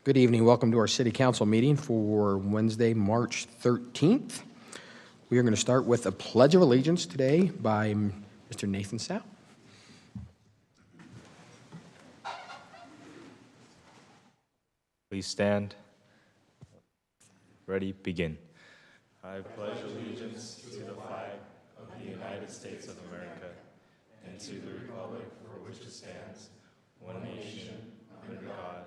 Good evening. Welcome to our City Council meeting for Wednesday, March 13th. We are going to start with a Pledge of Allegiance today by Mr. Nathan Sapp. Please stand. Ready, begin. I pledge allegiance to the flag of the United States of America and to the republic for which it stands, one nation, under God,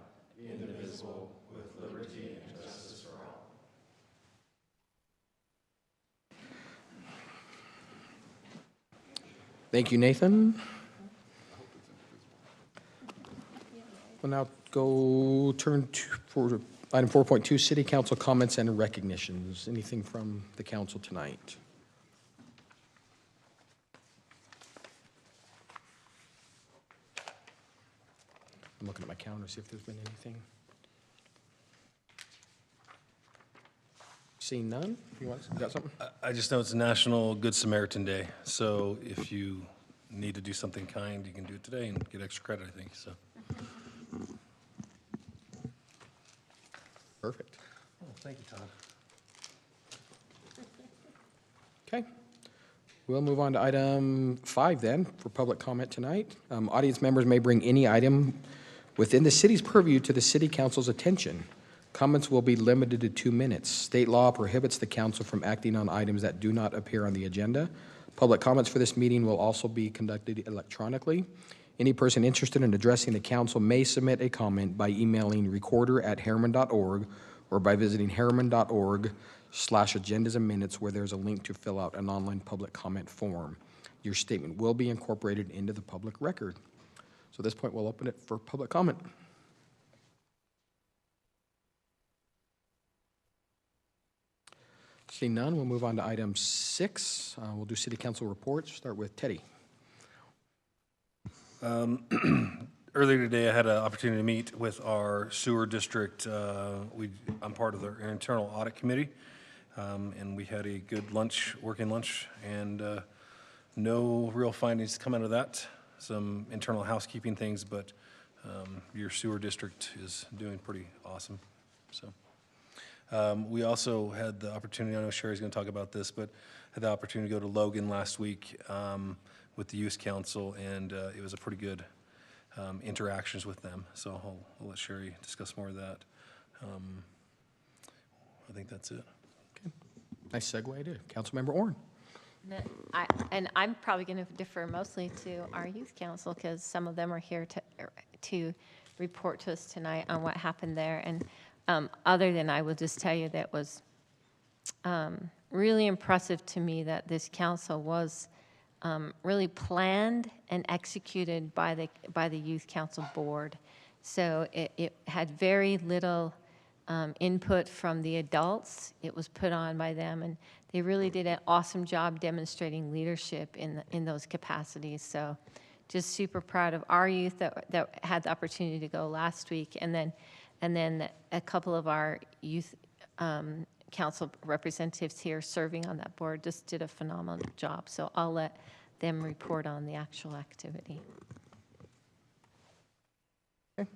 indivisible, with liberty and justice for all. Thank you, Nathan. We'll now turn for item 4.2, City Council comments and recognitions. Anything from the council tonight? I'm looking at my calendar, see if there's been anything. Seeing none? You got something? I just know it's National Good Samaritan Day, so if you need to do something kind, you can do it today and get extra credit, I think, so. Perfect. Oh, thank you, Todd. Okay. We'll move on to item 5 then, for public comment tonight. Audience members may bring any item within the city's purview to the City Council's attention. Comments will be limited to 2 minutes. State law prohibits the council from acting on items that do not appear on the agenda. Public comments for this meeting will also be conducted electronically. Any person interested in addressing the council may submit a comment by emailing recorder@herriman.org or by visiting herriman.org/agendas and minutes, where there's a link to fill out an online public comment form. Your statement will be incorporated into the public record. So at this point, we'll open it for public comment. Seeing none, we'll move on to item 6. We'll do city council reports. Start with Teddy. Earlier today, I had an opportunity to meet with our sewer district. I'm part of their internal audit committee, and we had a good working lunch, and no real findings to come out of that. Some internal housekeeping things, but your sewer district is doing pretty awesome. So we also had the opportunity, I know Sherry's going to talk about this, but had the opportunity to go to Logan last week with the youth council, and it was a pretty good interactions with them. So I'll let Sherry discuss more of that. I think that's it. Okay. Nice segue to Councilmember Orrin. I'm probably going to defer mostly to our youth council because some of them are here to report to us tonight on what happened there. And other than I will just tell you that was really impressive to me that this council was really planned and executed by the youth council board. So it had very little input from the adults. It was put on by them, and they really did an awesome job demonstrating leadership in those capacities. So just super proud of our youth that had the opportunity to go last week, and then a couple of our youth council representatives here serving on that board just did a phenomenal job. So I'll let them report on the actual activity. Okay.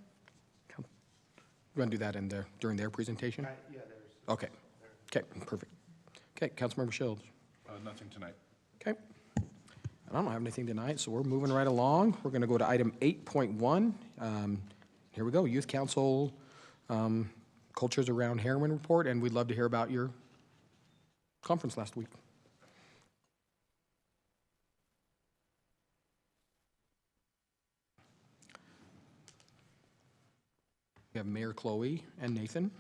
You want to do that during their presentation? Yeah, there's. Okay. Okay, perfect. Okay, Councilmember Shields. Nothing tonight. Okay. I don't have anything tonight, so we're moving right along. We're going to go to item 8.1. Here we go, Youth Council Cultures Around Herriman report, and we'd love to hear about your conference last week. We have Mayor Chloe and Nathan.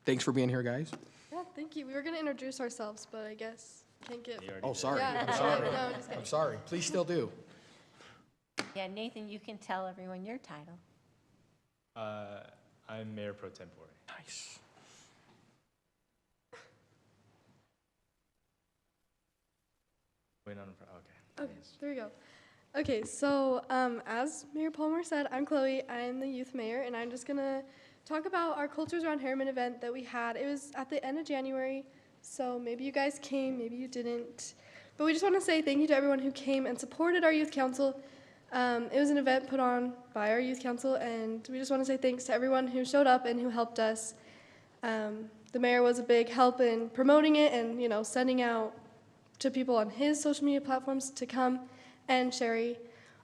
Thanks for being here, guys. Yeah, thank you. We were going to introduce ourselves, but I guess can't get. Oh, sorry. Yeah, I'm sorry. No, just kidding. I'm sorry. Please still do. Yeah, Nathan, you can tell everyone your title. I'm Mayor Pro Tempore. Nice. Wait on. Okay. Okay, there we go. Okay, so as Mayor Palmer said, I'm Chloe. I'm the youth mayor, and I'm just going to talk about our Cultures Around Herriman event that we had. It was at the end of January, so maybe you guys came, maybe you didn't. But we just want to say thank you to everyone who came and supported our youth council. It was an event put on by our youth council, and we just want to say thanks to everyone who showed up and who helped us. The mayor was a big help in promoting it and, sending out to people on his social media platforms to come. And Sherry,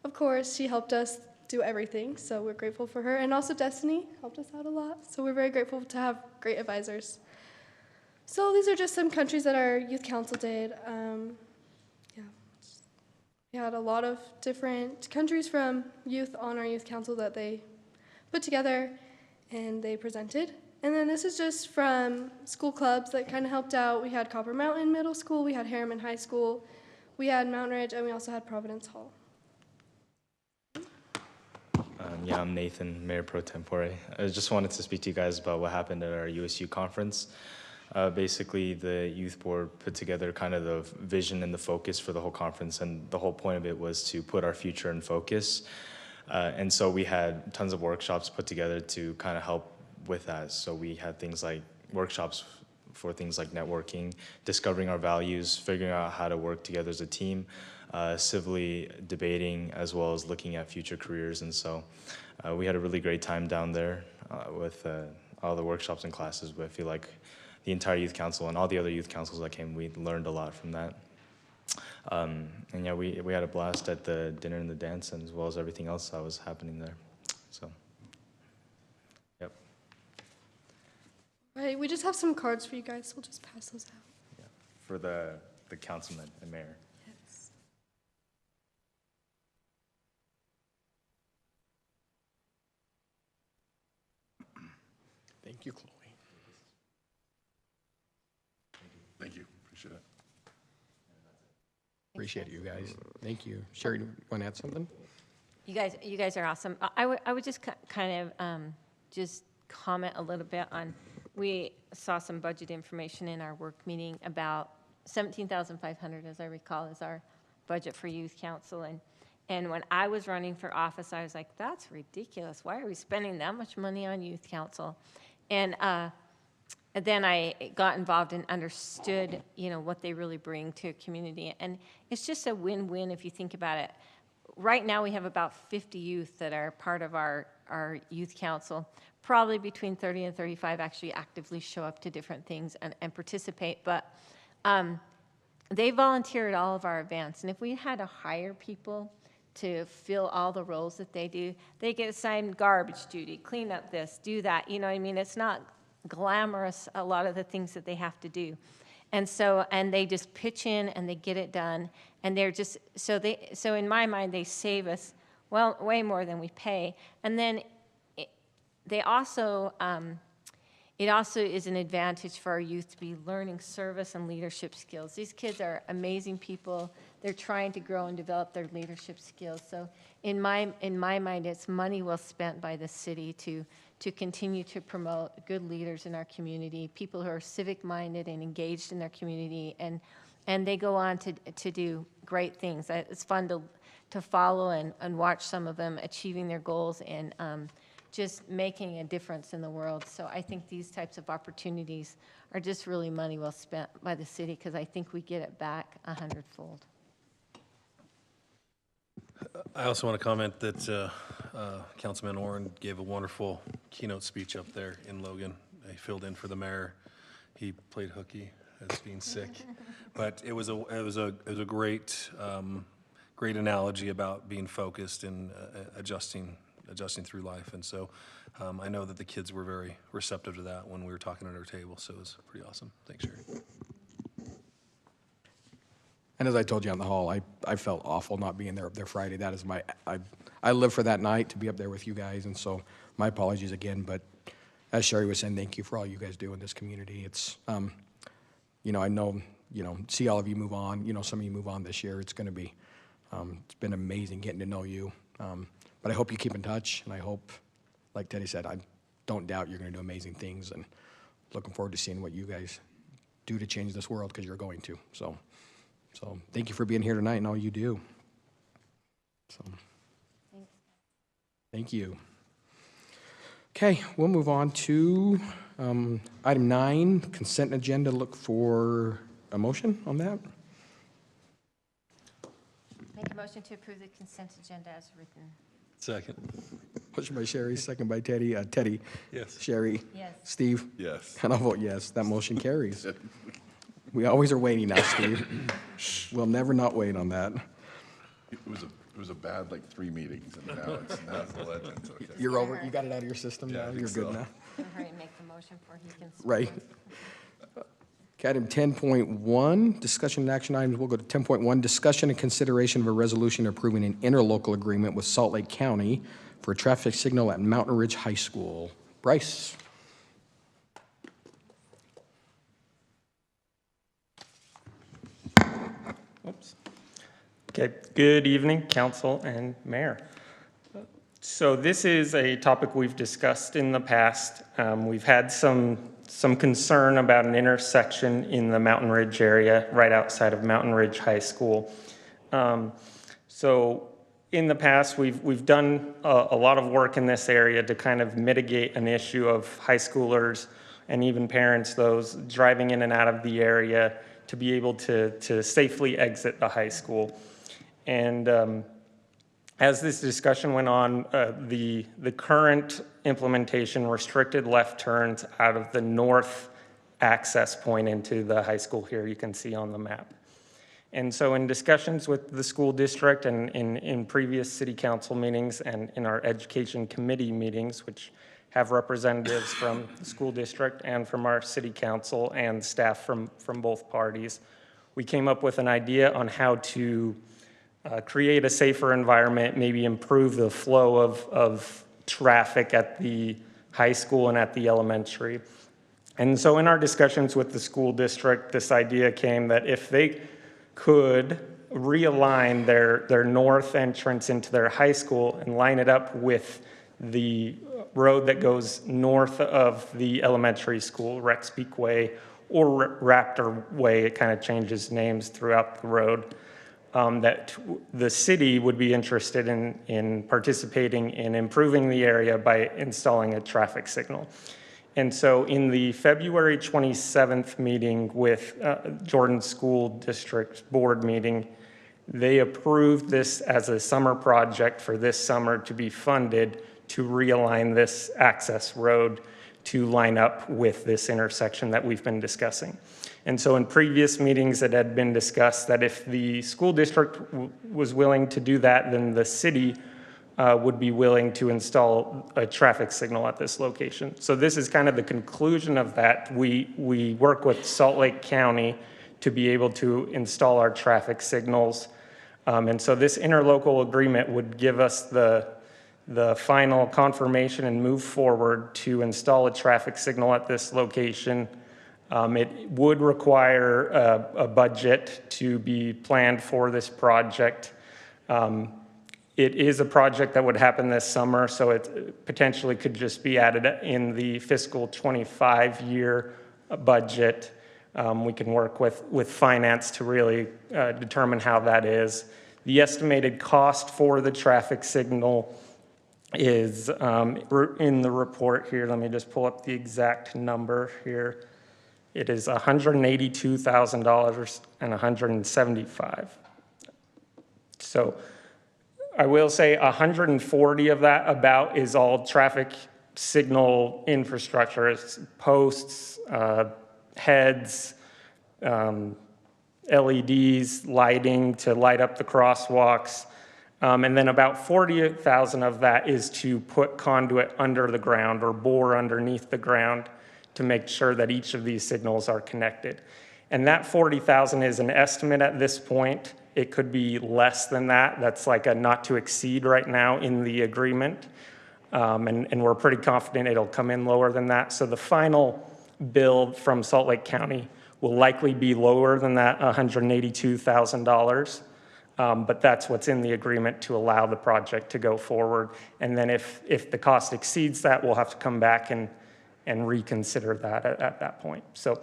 of course, she helped us do everything, so we're grateful for her. And also Destiny helped us out a lot, so we're very grateful to have great advisors. So these are just some countries that our youth council did. We had a lot of different countries from youth on our youth council that they put together and they presented. And then this is just from school clubs that kind of helped out. We had Copper Mountain Middle School, we had Herriman High School, we had Mountain Ridge, and we also had Providence Hall. Yeah, I'm Nathan, Mayor Pro Tempore. I just wanted to speak to you guys about what happened at our USU conference. Basically, the youth board put together kind of the vision and the focus for the whole conference, and the whole point of it was to put our future in focus. And so we had tons of workshops put together to kind of help with that. So we had things like workshops for things like networking, discovering our values, figuring out how to work together as a team, civilly debating, as well as looking at future careers. And so we had a really great time down there with all the workshops and classes, but I feel like the entire youth council and all the other youth councils that came, we learned a lot from that. And yeah, we had a blast at the dinner and the dance, and as well as everything else that was happening there. So, yep. Right, we just have some cards for you guys, so we'll just pass those out. Yeah. For the councilman and mayor. Yes. Thank you, Chloe. Thank you. Appreciate it. Appreciate you guys. Thank you. Sherry, you want to add something? You guys are awesome. I would just kind of just comment a little bit on, we saw some budget information in our work meeting about $17,500, as I recall, is our budget for youth council. And when I was running for office, I was like, that's ridiculous. Why are we spending that much money on youth council? And then I got involved and understood, what they really bring to a community. And it's just a win-win if you think about it. Right now, we have about 50 youth that are part of our youth council. Probably between 30 and 35 actually actively show up to different things and participate. But they volunteer at all of our events. And if we had to hire people to fill all the roles that they do, they get assigned garbage duty, clean up this, do that. You know what I mean? It's not glamorous, a lot of the things that they have to do. And they just pitch in and they get it done. And they're just, so in my mind, they save us, well, way more than we pay. And then it also is an advantage for our youth to be learning service and leadership skills. These kids are amazing people. They're trying to grow and develop their leadership skills. So in my mind, it's money well spent by the city to continue to promote good leaders in our community, people who are civic-minded and engaged in their community, and they go on to do great things. It's fun to follow and watch some of them achieving their goals and just making a difference in the world. So I think these types of opportunities are just really money well spent by the city, because I think we get it back 100-fold. I also want to comment that Councilman Oren gave a wonderful keynote speech up there in Logan. He filled in for the mayor. He played hooky as being sick, but it was a great analogy about being focused and adjusting through life. And so I know that the kids were very receptive to that when we were talking at our table. So it was pretty awesome. Thanks, Sherry. And as I told you on the hall, I felt awful not being there up there Friday. That is I live for that night to be up there with you guys, and so my apologies again. But as Sherry was saying, thank you for all you guys do in this community. It's, I know, see all of you move on. Some of you move on this year. It's going to be, it's been amazing getting to know you. But I hope you keep in touch, and I hope, like Teddy said, I don't doubt you're going to do amazing things, and looking forward to seeing what you guys do to change this world, because you're going to. So thank you for being here tonight and all you do. So, thank you. Okay, we'll move on to item 9, consent agenda. Look for a motion on that. Make a motion to approve the consent agenda as written. Second. Motion by Sherry, second by Teddy. Teddy? Yes. Sherry? Yes. Steve? Yes. And I'll vote yes. That motion carries. We always are waiting now, Steve. We'll never not wait on that. It was a bad, like, 3 meetings, and now it's a legend, okay. You're over, you got it out of your system Yeah, I now? think You're good so. now? Hurry and make the motion before he can. Right. Okay, item 10.1, discussion and action items. We'll go to 10.1, discussion and consideration of a resolution approving an interlocal agreement with Salt Lake County for a traffic signal at Mountain Ridge High School. Bryce? Oops. Okay, good evening, council and mayor. So this is a topic we've discussed in the past. We've had some concern about an intersection in the Mountain Ridge area, right outside of Mountain Ridge High School. So in the past, we've done a lot of work in this area to kind of mitigate an issue of high schoolers and even parents, those driving in and out of the area, to be able to safely exit the high school. And as this discussion went on, the current implementation restricted left turns out of the north access point into the high school here, you can see on the map. And so in discussions with the school district and in previous city council meetings and in our education committee meetings, which have representatives from the school district and from our city council and staff from both parties, we came up with an idea on how to create a safer environment, maybe improve the flow of traffic at the high school and at the elementary. And so in our discussions with the school district, this idea came that if they could realign their north entrance into their high school and line it up with the road that goes north of the elementary school, Rex Peak Way or Raptor Way, it kind of changes names throughout the road, that the city would be interested in participating in improving the area by installing a traffic signal. And so in the February 27th meeting with Jordan School District Board meeting, they approved this as a summer project for this summer to be funded to realign this access road to line up with this intersection that we've been discussing. And so in previous meetings, it had been discussed that if the school district was willing to do that, then the city would be willing to install a traffic signal at this location. So this is kind of the conclusion of that. We work with Salt Lake County to be able to install our traffic signals. And so this interlocal agreement would give us the final confirmation and move forward to install a traffic signal at this location. It would require a budget to be planned for this project. It is a project that would happen this summer, so it potentially could just be added in the fiscal 25 year budget. We can work with finance to really determine how that is. The estimated cost for the traffic signal is in the report here. Let me just pull up the exact number here. It is $182,000 and $175. So I will say 140 of that about is all traffic signal infrastructure. It's posts, heads, LEDs, lighting to light up the crosswalks. And then about 40,000 of that is to put conduit under the ground or bore underneath the ground to make sure that each of these signals are connected. And that 40,000 is an estimate at this point. It could be less than that. That's like a not to exceed right now in the agreement. And we're pretty confident it'll come in lower than that. So the final bill from Salt Lake County will likely be lower than that $182,000. But that's what's in the agreement to allow the project to go forward. And then if the cost exceeds that, we'll have to come back and reconsider that at that point. So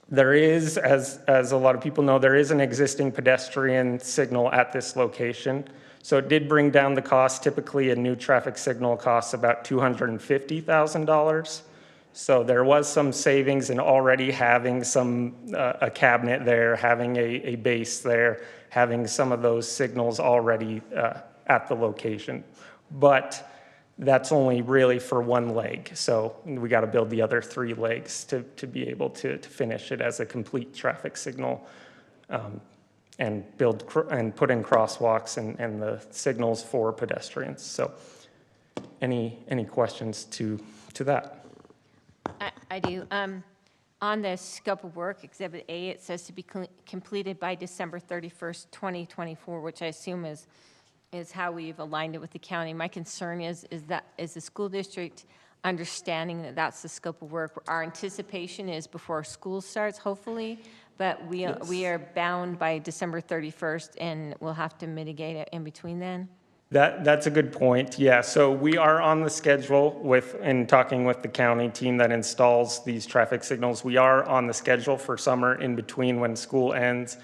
there is, as a lot of people know, there is an existing pedestrian signal at this location. So it did bring down the cost. Typically, a new traffic signal costs about $250,000. So there was some savings in already having a cabinet there, having a base there, having some of those signals already at the location. But that's only really for one leg. So we got to build the other 3 legs to be able to finish it as a complete traffic signal, and and put in crosswalks and the signals for pedestrians. So any questions to that? I do. On the scope of work, Exhibit A, it says to be completed by December 31st, 2024, which I assume is how we've aligned it with the county. My concern is the school district understanding that that's the scope of work. Our anticipation is before school starts, hopefully, but we are bound by December 31st, and we'll have to mitigate it in between then. That's a good point. Yeah, so we are on the schedule in talking with the county team that installs these traffic signals. We are on the schedule for summer in between when school ends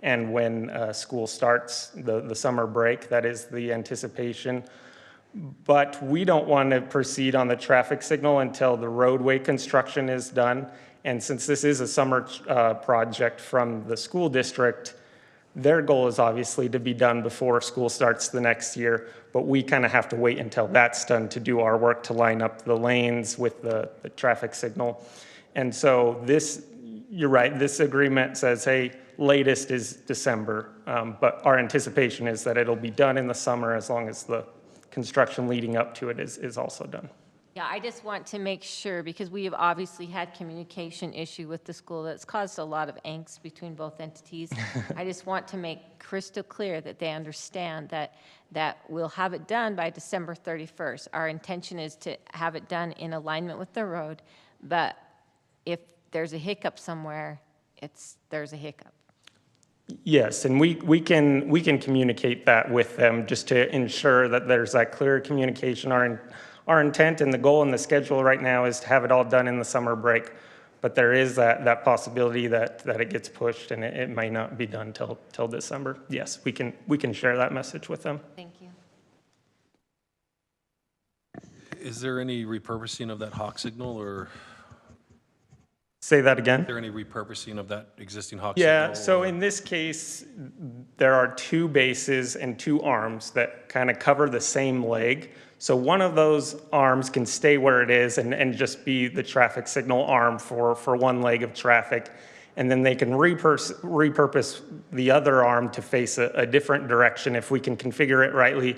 and when school starts, the summer break. That is the anticipation. But we don't want to proceed on the traffic signal until the roadway construction is done. And since this is a summer project from the school district, their goal is obviously to be done before school starts the next year, but we kind of have to wait until that's done to do our work to line up the lanes with the traffic signal. And so you're right, this agreement says, hey, latest is December, but our anticipation is that it'll be done in the summer as long as the construction leading up to it is also done. Yeah, I just want to make sure, because we have obviously had communication issue with the school that's caused a lot of angst between both entities. I just want to make crystal clear that they understand that we'll have it done by December 31st. Our intention is to have it done in alignment with the road, but if there's a hiccup somewhere, there's a hiccup. Yes, and we can communicate that with them just to ensure that there's that clear communication. Our intent and the goal and the schedule right now is to have it all done in the summer break, but there is that possibility that it gets pushed and it might not be done till December. Yes, we can share that message with them. Thank you. Is there any repurposing of that hawk signal, or Say that again? is there any repurposing of that existing hawk Yeah, signal? so or- in this case, there are 2 bases and 2 arms that kind of cover the same leg. So one of those arms can stay where it is and just be the traffic signal arm for one leg of traffic. And then they can repurpose the other arm to face a different direction. If we can configure it rightly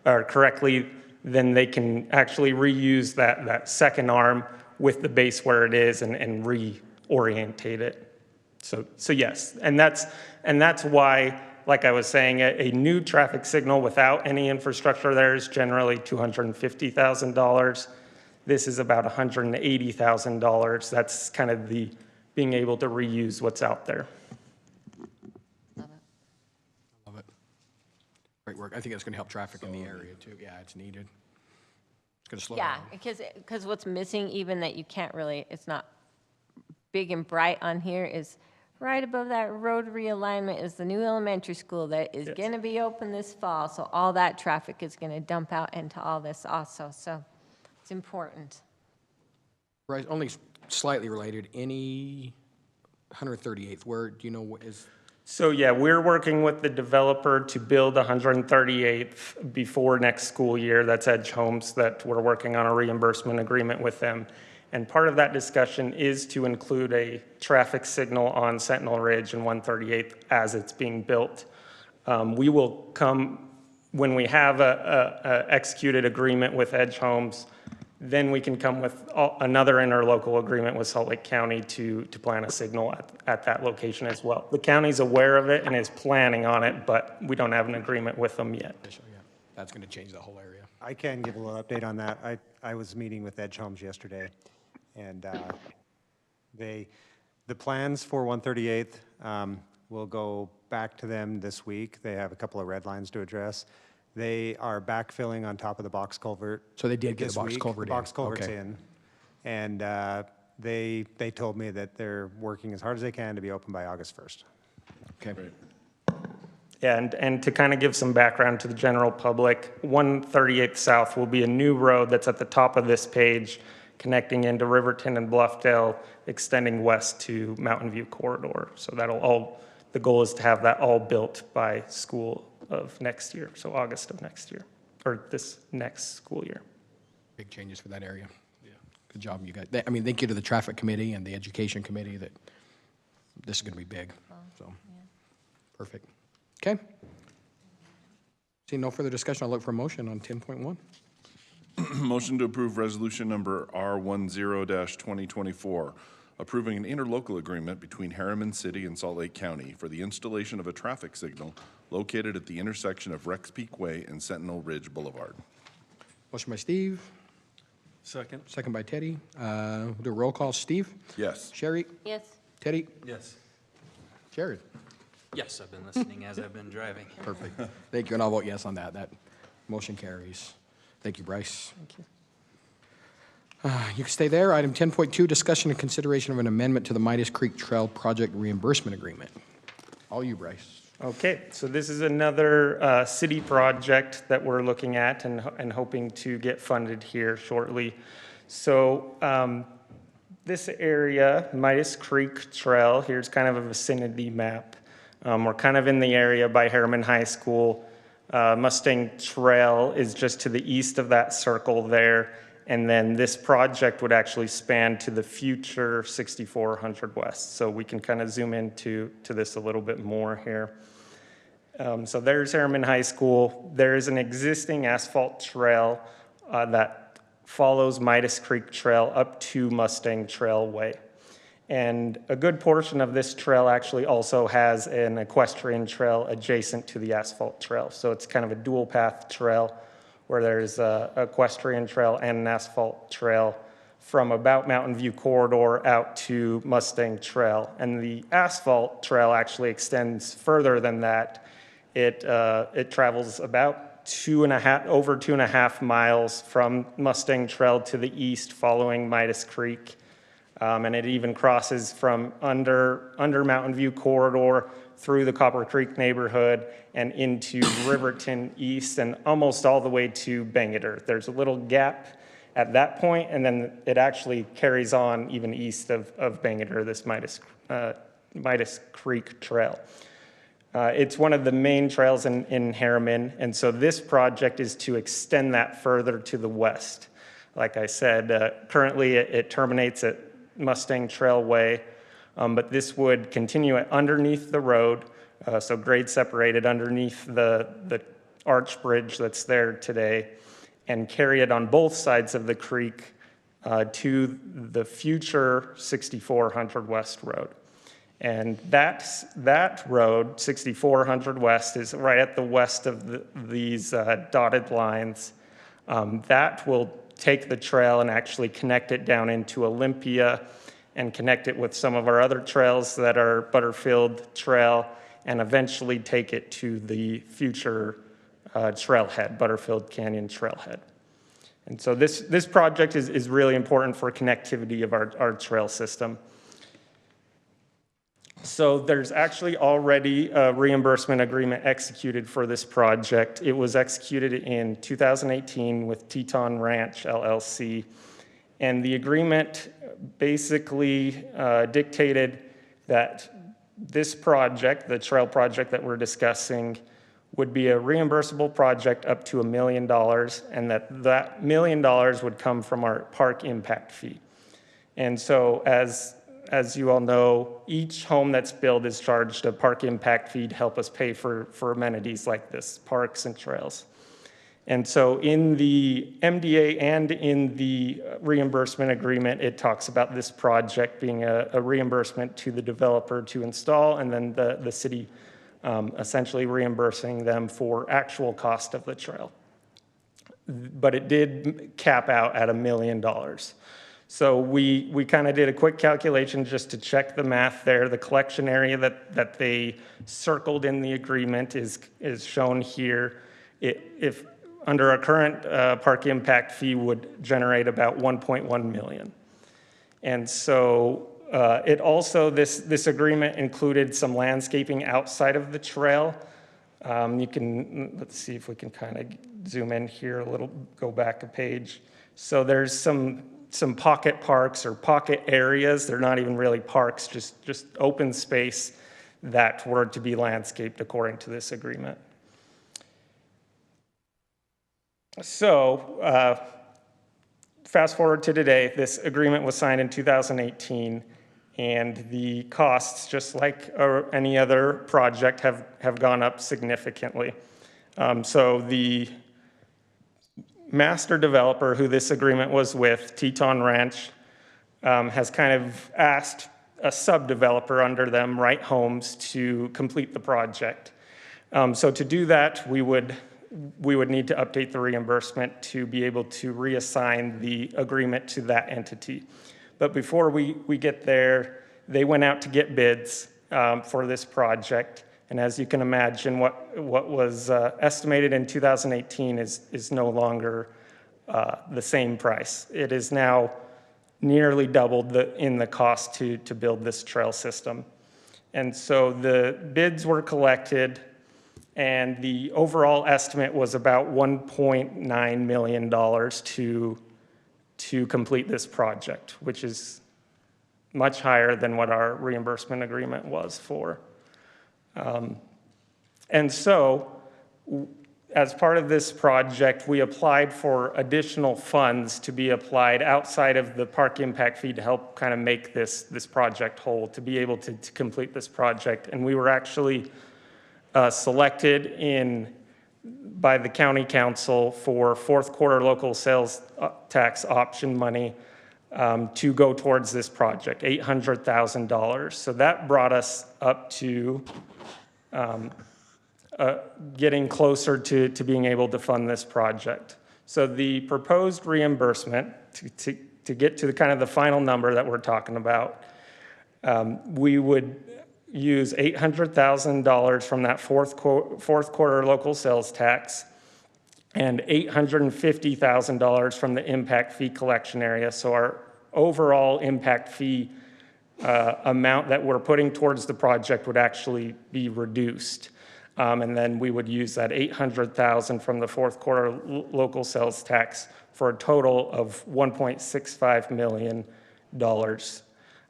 or correctly, then they can actually reuse that second arm with the base where it is and reorientate it. So yes, and that's why, like I was saying, a new traffic signal without any infrastructure there is generally $250,000. This is about $180,000. That's kind of the being able to reuse what's out there. Love it. Great work. I think that's going to help traffic in the area too. Yeah, it's needed. It's going to slow Yeah, down. because what's missing, even that you can't really, it's not big and bright on here, is right above that road realignment is the new elementary school that is going to be open this fall. So all that traffic is going to dump out into all this also. So it's important. Right, only slightly related. Any 138th, where, do you know what is? So yeah, we're working with the developer to build 138th before next school year. That's Edge Homes, that we're working on a reimbursement agreement with them. And part of that discussion is to include a traffic signal on Sentinel Ridge and 138th as it's being built. We will come, when we have a executed agreement with Edge Homes, then we can come with another interlocal agreement with Salt Lake County to plant a signal at that location as well. The county's aware of it and is planning on it, but we don't have an agreement with them yet. Yeah, that's going to change the whole area. I can give a little update on that. I was meeting with Edge Homes yesterday, and the plans for 138th will go back to them this week. They have a couple of red lines to address. They are backfilling on top of the box culvert. So they did get this the box week. culvert The box in. culvert's Okay. in. And they told me that they're working as hard as they can to be open by August 1st. Okay. And to kind of give some background to the general public, 138th South will be a new road that's at the top of this page, connecting into Riverton and Bluffdale, extending west to Mountain View Corridor. So the goal is to have that all built by school of next year, so August of next year, or this next school year. Big changes for that area. Yeah. Good job, you guys. I mean, thank you to the traffic committee and the education committee that this is going to be big, so. Perfect. Okay. Seeing no further discussion, I'll look for a motion on 10.1. Motion to approve resolution number R10-2024, approving an interlocal agreement between Herriman City and Salt Lake County for the installation of a traffic signal located at the intersection of Rex Peak Way and Sentinel Ridge Boulevard. Motion by Steve, Second? second by Teddy. We'll do a roll call. Steve? Yes. Sherry? Yes. Teddy? Yes. Jared? Yes, I've been listening as I've been driving. Perfect. Thank you, and I'll vote yes on that. That motion carries. Thank you, Bryce. Thank you. You can stay there. Item 10.2, discussion and consideration of an amendment to the Midas Creek Trail Project Reimbursement Agreement. All you, Bryce. Okay, so this is another city project that we're looking at and hoping to get funded here shortly. So this area, Midas Creek Trail, here's kind of a vicinity map. We're kind of in the area by Herriman High School. Mustang Trail is just to the east of that circle there. And then this project would actually span to the future 6400 West. So we can kind of zoom into this a little bit more here. So there's Herriman High School. There is an existing asphalt trail that follows Midas Creek Trail up to Mustang Trail Way. And a good portion of this trail actually also has an equestrian trail adjacent to the asphalt trail. So it's kind of a dual path trail where there's a equestrian trail and an asphalt trail from about Mountain View Corridor out to Mustang Trail. And the asphalt trail actually extends further than that. It travels about over 2.5 miles from Mustang Trail to the east following Midas Creek. And it even crosses from under Mountain View Corridor through the Copper Creek neighborhood and into Riverton East and almost all the way to Bangerter. There's a little gap at that point, and then it actually carries on even east of Bangerter, this Midas Creek Trail. It's one of the main trails in Herriman, and so this project is to extend that further to the west. Like I said, currently it terminates at Mustang Trail Way, but this would continue underneath the road, so grade separated underneath the arch bridge that's there today, and carry it on both sides of the creek to the future 6400 West Road. And that road, 6400 West, is right at the west of these dotted lines. That will take the trail and actually connect it down into Olympia and connect it with some of our other trails that are Butterfield Trail, and eventually take it to the future trailhead, Butterfield Canyon Trailhead. And so this project is really important for connectivity of our trail system. So there's actually already a reimbursement agreement executed for this project. It was executed in 2018 with Teton Ranch LLC. And the agreement basically dictated that this project, the trail project that we're discussing, would be a reimbursable project up to $1 million, and that $1 million would come from our park impact fee. And so as you all know, each home that's built is charged a park impact fee to help us pay for amenities like this, parks and trails. And so in the MDA and in the reimbursement agreement, it talks about this project being a reimbursement to the developer to install, and then the city essentially reimbursing them for actual cost of the trail. But it did cap out at $1 million. So we kind of did a quick calculation just to check the math there. The collection area that they circled in the agreement is shown here. If under our current park impact fee would generate about 1.1 million. And so it also, this agreement included some landscaping outside of the trail. You can, let's see if we can kind of zoom in here a little, go back a page. So there's some pocket parks or pocket areas. They're not even really parks, just open space that were to be landscaped according to this agreement. So, fast forward to today, this agreement was signed in 2018, and the costs, just like any other project, have gone up significantly. So the master developer who this agreement was with, Teton Ranch, has kind of asked a sub-developer under them, Right Homes, to complete the project. So to do that, we would need to update the reimbursement to be able to reassign the agreement to that entity. But before we get there, they went out to get bids for this project. And as you can imagine, what was estimated in 2018 is no longer the same price. It is now nearly doubled in the cost to build this trail system. And so the bids were collected, and the overall estimate was about $1.9 million to complete this project, which is much higher than what our reimbursement agreement was for. And so, as part of this project, we applied for additional funds to be applied outside of the park impact fee to help kind of make this project whole, to be able to complete this project. And we were actually selected by the county council for fourth quarter local sales tax option money to go towards this project, $800,000. So that brought us up to getting closer to being able to fund this project. So the proposed reimbursement, to get to kind of the final number that we're talking about, we would use $800,000 from that fourth quarter local sales tax and $850,000 from the impact fee collection area. So our overall impact fee amount that we're putting towards the project would actually be reduced. And then we would use that $800,000 from the fourth quarter local sales tax for a total of $1.65 million.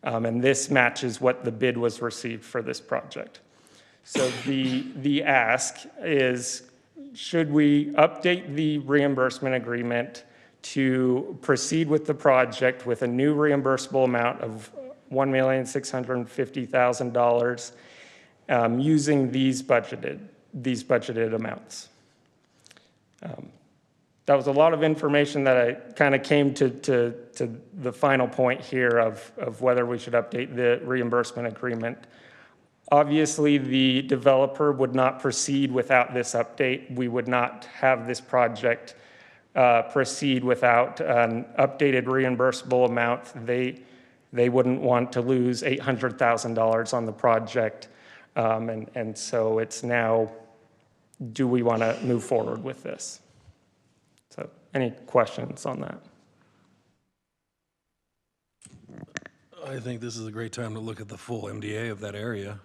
And this matches what the bid was received for this project. So the ask is, should we update the reimbursement agreement to proceed with the project with a new reimbursable amount of $1,650,000 using these budgeted amounts? That was a lot of information that I kind of came to the final point here of whether we should update the reimbursement agreement. Obviously, the developer would not proceed without this update. We would not have this project proceed without an updated reimbursable amount. They wouldn't want to lose $800,000 on the project. And so it's now, do we want to move forward with this? So any questions on that? I think this is a great time to look at the full MDA of that area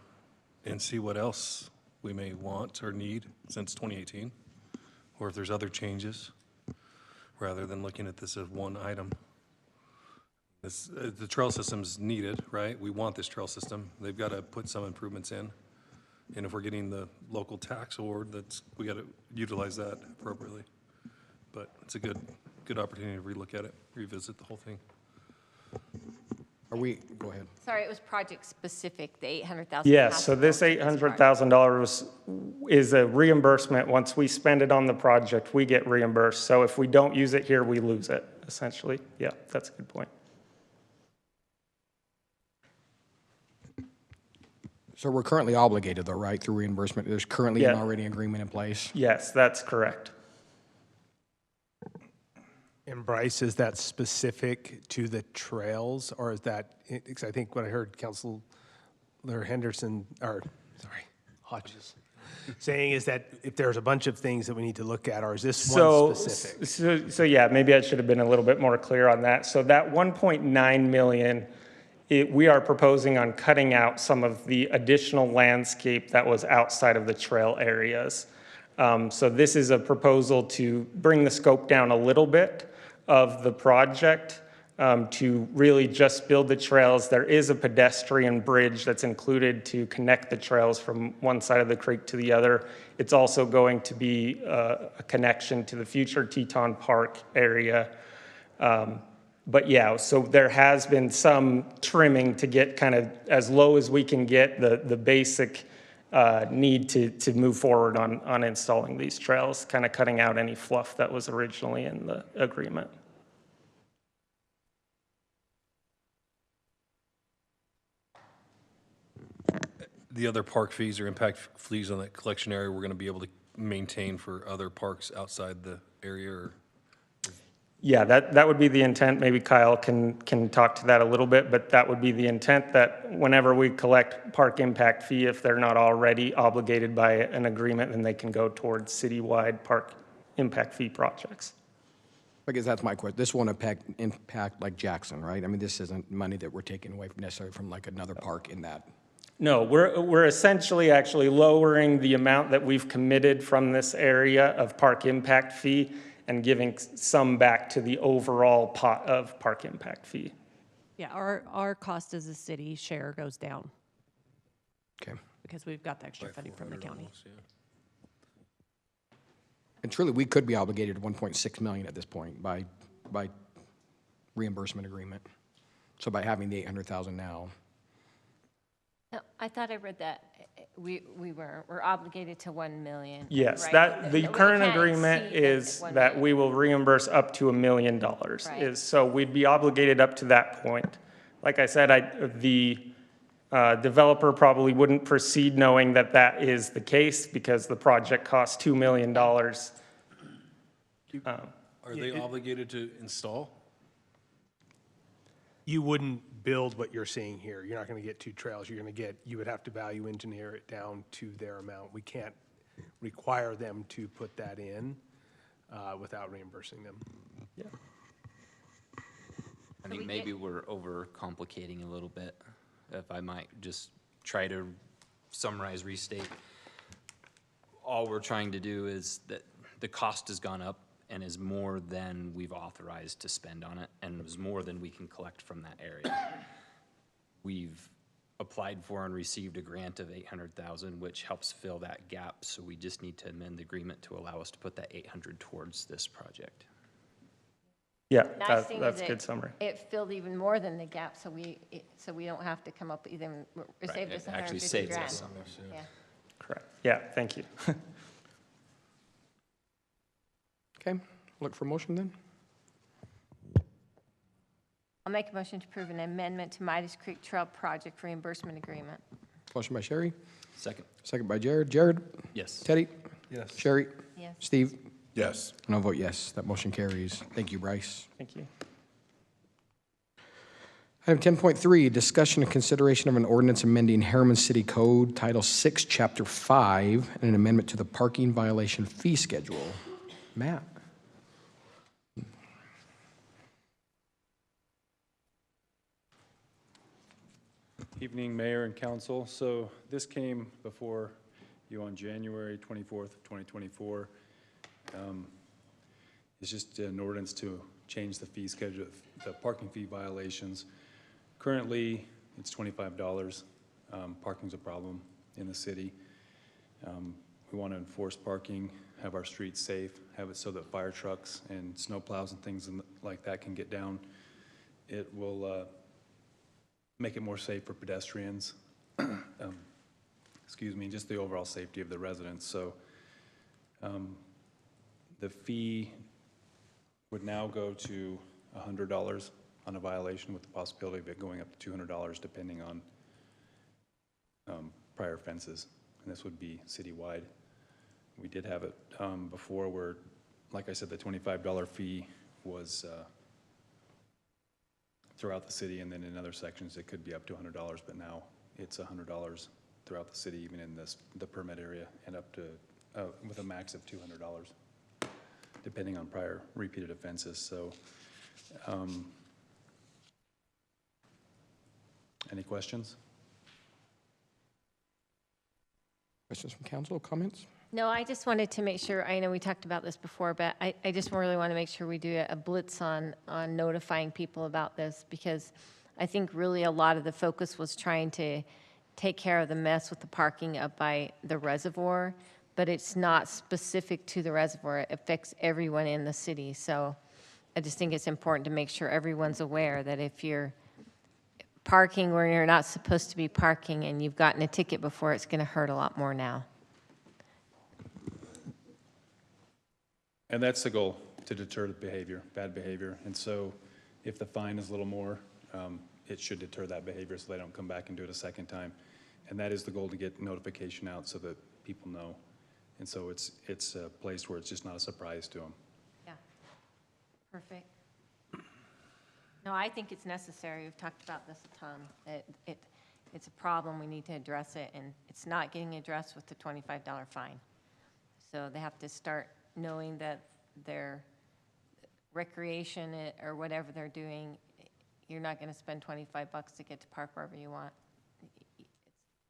and see what else we may want or need since 2018, or if there's other changes, rather than looking at this as one item. The trail system's needed, right? We want this trail system. They've got to put some improvements in. And if we're getting the local tax award, we got to utilize that appropriately. But it's a good opportunity to relook at it, revisit the whole thing. Go ahead. Sorry, it was project specific, the $800,000. Yes, so this $800,000 is a reimbursement. Once we spend it on the project, we get reimbursed. So if we don't use it here, we lose it, essentially. Yeah, that's a good point. So we're currently obligated though, right, through reimbursement? There's currently an already agreement in place? Yes, that's correct. And Bryce, is that specific to the trails, or is that, because I think what I heard Councilor Hodges saying is that if there's a bunch of things that we need to look at, or is this one specific? So yeah, maybe I should have been a little bit more clear on that. So that 1.9 million, we are proposing on cutting out some of the additional landscape that was outside of the trail areas. So this is a proposal to bring the scope down a little bit of the project to really just build the trails. There is a pedestrian bridge that's included to connect the trails from one side of the creek to the other. It's also going to be a connection to the future Teton Park area. But yeah, so there has been some trimming to get kind of as low as we can get the basic need to move forward on installing these trails, kind of cutting out any fluff that was originally in the agreement. The other park fees or impact fees on that collection area, we're going to be able to maintain for other parks outside the area, or? Yeah, that would be the intent. Maybe Kyle can talk to that a little bit, but that would be the intent, that whenever we collect park impact fee, if they're not already obligated by an agreement, then they can go towards citywide park impact fee projects. I guess that's my question. This won't impact like Jackson, right? I mean, this isn't money that we're taking away necessarily from like another park in that. No, we're essentially actually lowering the amount that we've committed from this area of park impact fee and giving some back to the overall pot of park impact fee. Yeah, our cost as a city share goes down Okay. because we've got the extra funding from the county. Almost, yeah. And truly, we could be obligated to 1.6 million at this point by reimbursement agreement. So by having the 800,000 now. No, I thought I read that we're obligated to 1 million. Yes, right? the We current can't agreement exceed is 1 that million. we will reimburse up to $1 million. Right. So we'd be obligated up to that point. Like I said, the developer probably wouldn't proceed knowing that that is the case because the project costs $2 million. Are they obligated to install? You wouldn't build what you're seeing here. You're not going to get 2 trails. You would have to value engineer it down to their amount. We can't require them to put that in without reimbursing them. Yeah. I think maybe we're overcomplicating a little bit. If I might just try to summarize, restate. All we're trying to do is that the cost has gone up and is more than we've authorized to spend on it, and is more than we can collect from that area. We've applied for and received a grant of 800,000, which helps fill that gap, so we just need to amend the agreement to allow us to put that 800 towards this project. Yeah, Nice thing that's is a good summary. It filled even more than the gap, so we don't have to come up even, it saved us It actually 150 saves grand. us some. Yeah. Correct. Yeah, thank you. Okay, look for motion then. I'll make a motion to approve an amendment to Midas Creek Trail Project reimbursement agreement. Motion by Sherry, Second. second by Jared. Jared? Yes. Teddy? Yes. Sherry? Yes. Steve? Yes. And I'll vote yes. That motion carries. Thank you, Bryce. Thank you. Item 10.3, discussion and consideration of an ordinance amending Herriman City Code, Title 6, Chapter 5, and an amendment to the parking violation fee schedule. Matt? Evening, Mayor and Council. So this came before you on January 24th, 2024. It's just an ordinance to change the fee schedule, the parking fee violations. Currently, it's $25. Parking's a problem in the city. We want to enforce parking, have our streets safe, have it so that fire trucks and snowplows and things like that can get down. It will make it more safe for pedestrians, excuse me, just the overall safety of the residents. So the fee would now go to $100 on a violation with the possibility of it going up to $200 depending on prior offenses. And this would be citywide. We did have it before where, like I said, the $25 fee was throughout the city, and then in other sections it could be up to $100, but now it's $100 throughout the city, even in the permit area, and up to with a max of $200, depending on prior repeated offenses. So, any questions? Questions from council, comments? No, I just wanted to make sure, I know we talked about this before, but I just really want to make sure we do a blitz on notifying people about this, because I think really a lot of the focus was trying to take care of the mess with the parking up by the reservoir, but it's not specific to the reservoir. It affects everyone in the city. So I just think it's important to make sure everyone's aware that if you're parking where you're not supposed to be parking and you've gotten a ticket before, it's going to hurt a lot more now. And that's the goal, to deter the behavior, bad behavior. And so if the fine is a little more, it should deter that behavior so they don't come back and do it a second time. And that is the goal, to get notification out so that people know. And so it's a place where it's just not a surprise to them. Yeah, perfect. No, I think it's necessary. We've talked about this a ton. It's a problem. We need to address it, and it's not getting addressed with the $25 fine. So they have to start knowing that their recreation or whatever they're doing, you're not going to spend $25 to get to park wherever you want.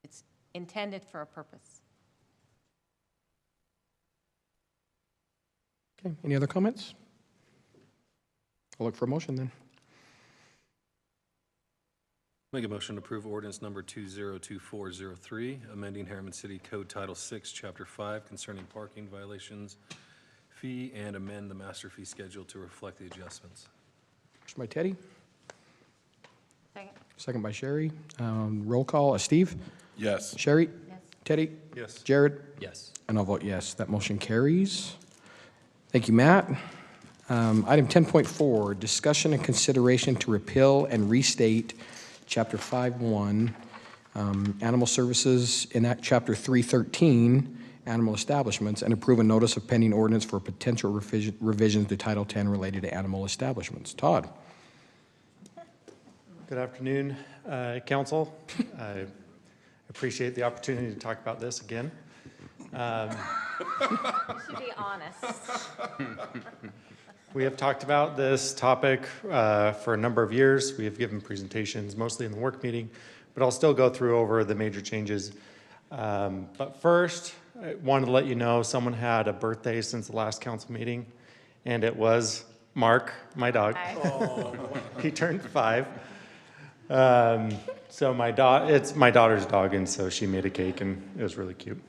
It's intended for a purpose. Okay, any other comments? I'll look for a motion then. Make a motion to approve ordinance number 202403, amending Herriman City Code Title 6, Chapter 5 concerning parking violations fee, and amend the master fee schedule to reflect the adjustments. Motion by Teddy, Second. second by Sherry. Roll call, Steve? Yes. Sherry? Yes. Teddy? Yes. Jared? Yes. And I'll vote yes. That motion carries. Thank you, Matt. Item 10.4, discussion and consideration to repeal and restate Chapter 5.1, Animal Services, enact Chapter 3.13, Animal Establishments, and approve a notice of pending ordinance for potential revisions to Title 10 related to animal establishments. Todd? Good afternoon, Council. I appreciate the opportunity to talk about this again. You should be honest. We have talked about this topic for a number of years. We have given presentations, mostly in the work meeting, but I'll still go through over the major changes. But first, I wanted to let you know someone had a birthday since the last council meeting, and it was Mark, my dog. He turned 5. So it's my daughter's dog, and so she made a cake, and it was really cute.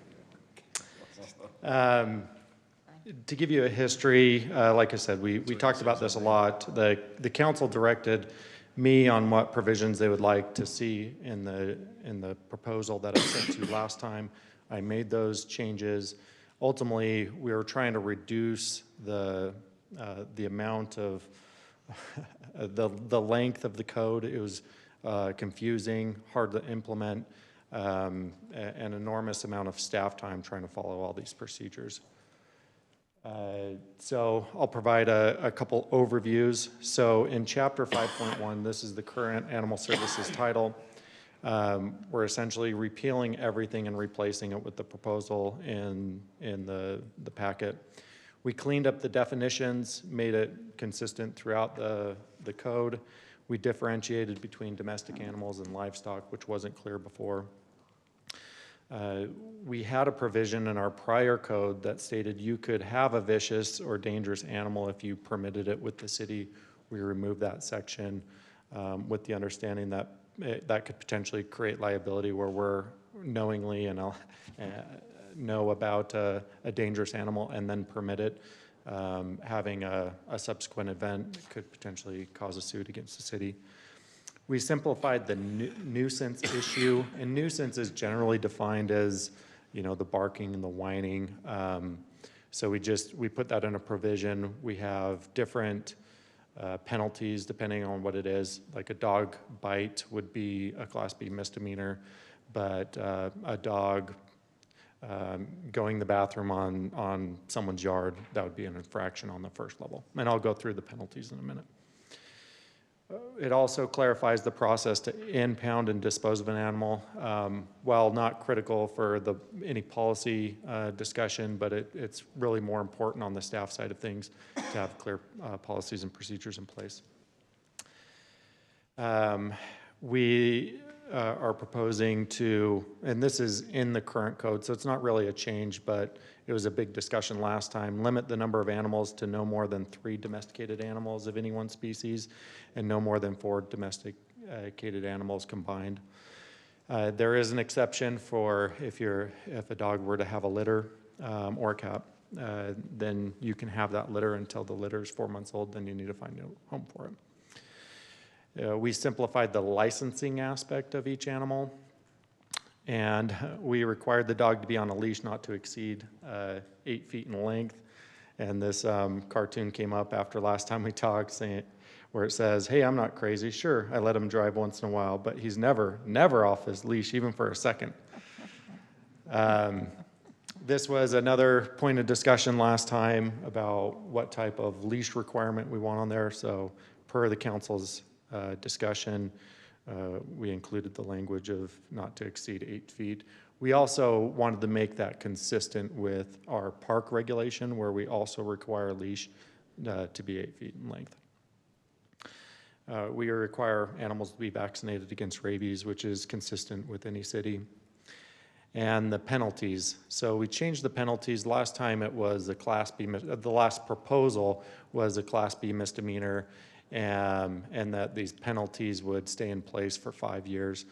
To give you a history, like I said, we talked about this a lot. The council directed me on what provisions they would like to see in the proposal that I sent to you last time. I made those changes. Ultimately, we were trying to reduce the amount of the length of the code. It was confusing, hard to implement, an enormous amount of staff time trying to follow all these procedures. So I'll provide a couple overviews. So in Chapter 5.1, this is the current Animal Services title. We're essentially repealing everything and replacing it with the proposal in the packet. We cleaned up the definitions, made it consistent throughout the code. We differentiated between domestic animals and livestock, which wasn't clear before. We had a provision in our prior code that stated you could have a vicious or dangerous animal if you permitted it with the city. We removed that section with the understanding that that could potentially create liability where we're knowingly and know about a dangerous animal and then permit it. Having a subsequent event could potentially cause a suit against the city. We simplified the nuisance issue, and nuisance is generally defined as, the barking and the whining. So we put that in a provision. We have different penalties depending on what it is. Like a dog bite would be a Class B misdemeanor, but a dog going to the bathroom on someone's yard, that would be an infraction on the first level. And I'll go through the penalties in a minute. It also clarifies the process to impound and dispose of an animal. While not critical for any policy discussion, but it's really more important on the staff side of things to have clear policies and procedures in place. We are proposing to, and this is in the current code, so it's not really a change, but it was a big discussion last time, limit the number of animals to no more than 3 domesticated animals of any one species and no more than 4 domesticated animals combined. There is an exception for if a dog were to have a litter or a cat, then you can have that litter until the litter is 4 months old, then you need to find a home for it. We simplified the licensing aspect of each animal, and we required the dog to be on a leash not to exceed 8 feet in length. And this cartoon came up after last time we talked, where it says, hey, I'm not crazy. Sure, I let him drive once in a while, but he's never off his leash, even for a second. This was another point of discussion last time about what type of leash requirement we want on there. So per the council's discussion, we included the language of not to exceed 8 feet. We also wanted to make that consistent with our park regulation, where we also require a leash to be 8 feet in length. We require animals to be vaccinated against rabies, which is consistent with any city. And the penalties. So we changed the penalties. Last time it was a Class B, the last proposal was a Class B misdemeanor, and that these penalties would stay in place for 5 years.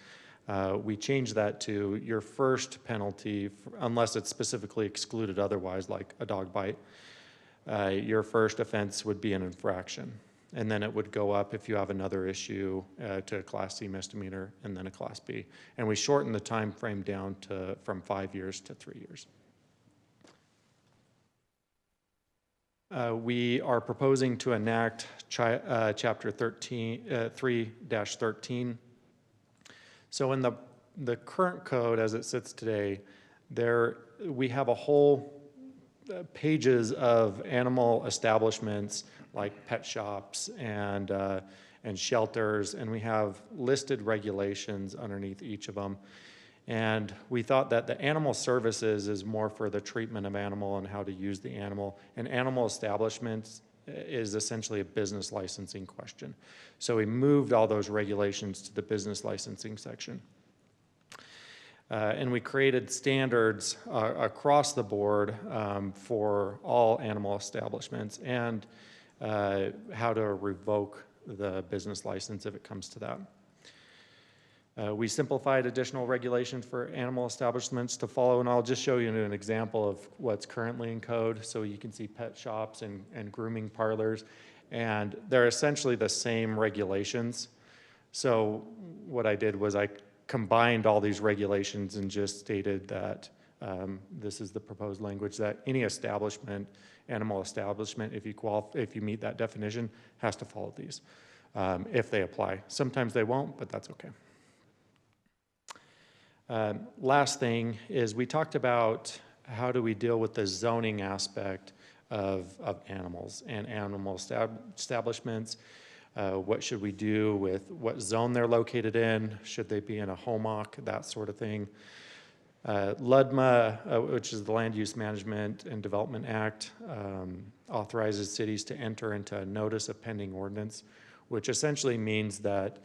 We changed that to your first penalty, unless it's specifically excluded otherwise, like a dog bite, your first offense would be an infraction. And then it would go up if you have another issue to a Class C misdemeanor and then a Class B. And we shortened the time frame down from 5 years to 3 years. We are proposing to enact Chapter 3-13. So in the current code as it sits today, we have a whole pages of animal establishments like pet shops and shelters, and we have listed regulations underneath each of them. And we thought that the animal services is more for the treatment of animal and how to use the animal, and animal establishments is essentially a business licensing question. So we moved all those regulations to the business licensing section. And we created standards across the board for all animal establishments and how to revoke the business license if it comes to that. We simplified additional regulations for animal establishments to follow, and I'll just show you an example of what's currently in code. So you can see pet shops and grooming parlors, and they're essentially the same regulations. So what I did was I combined all these regulations and just stated that this is the proposed language, that any establishment, animal establishment, if you meet that definition, has to follow these if they apply. Sometimes they won't, but that's okay. Last thing is we talked about how do we deal with the zoning aspect of animals and animal establishments. What should we do with what zone they're located in? Should they be in a HOMOC, that sort of thing? LUDMA, which is the Land Use Management and Development Act, authorizes cities to enter into a notice of pending ordinance, which essentially means that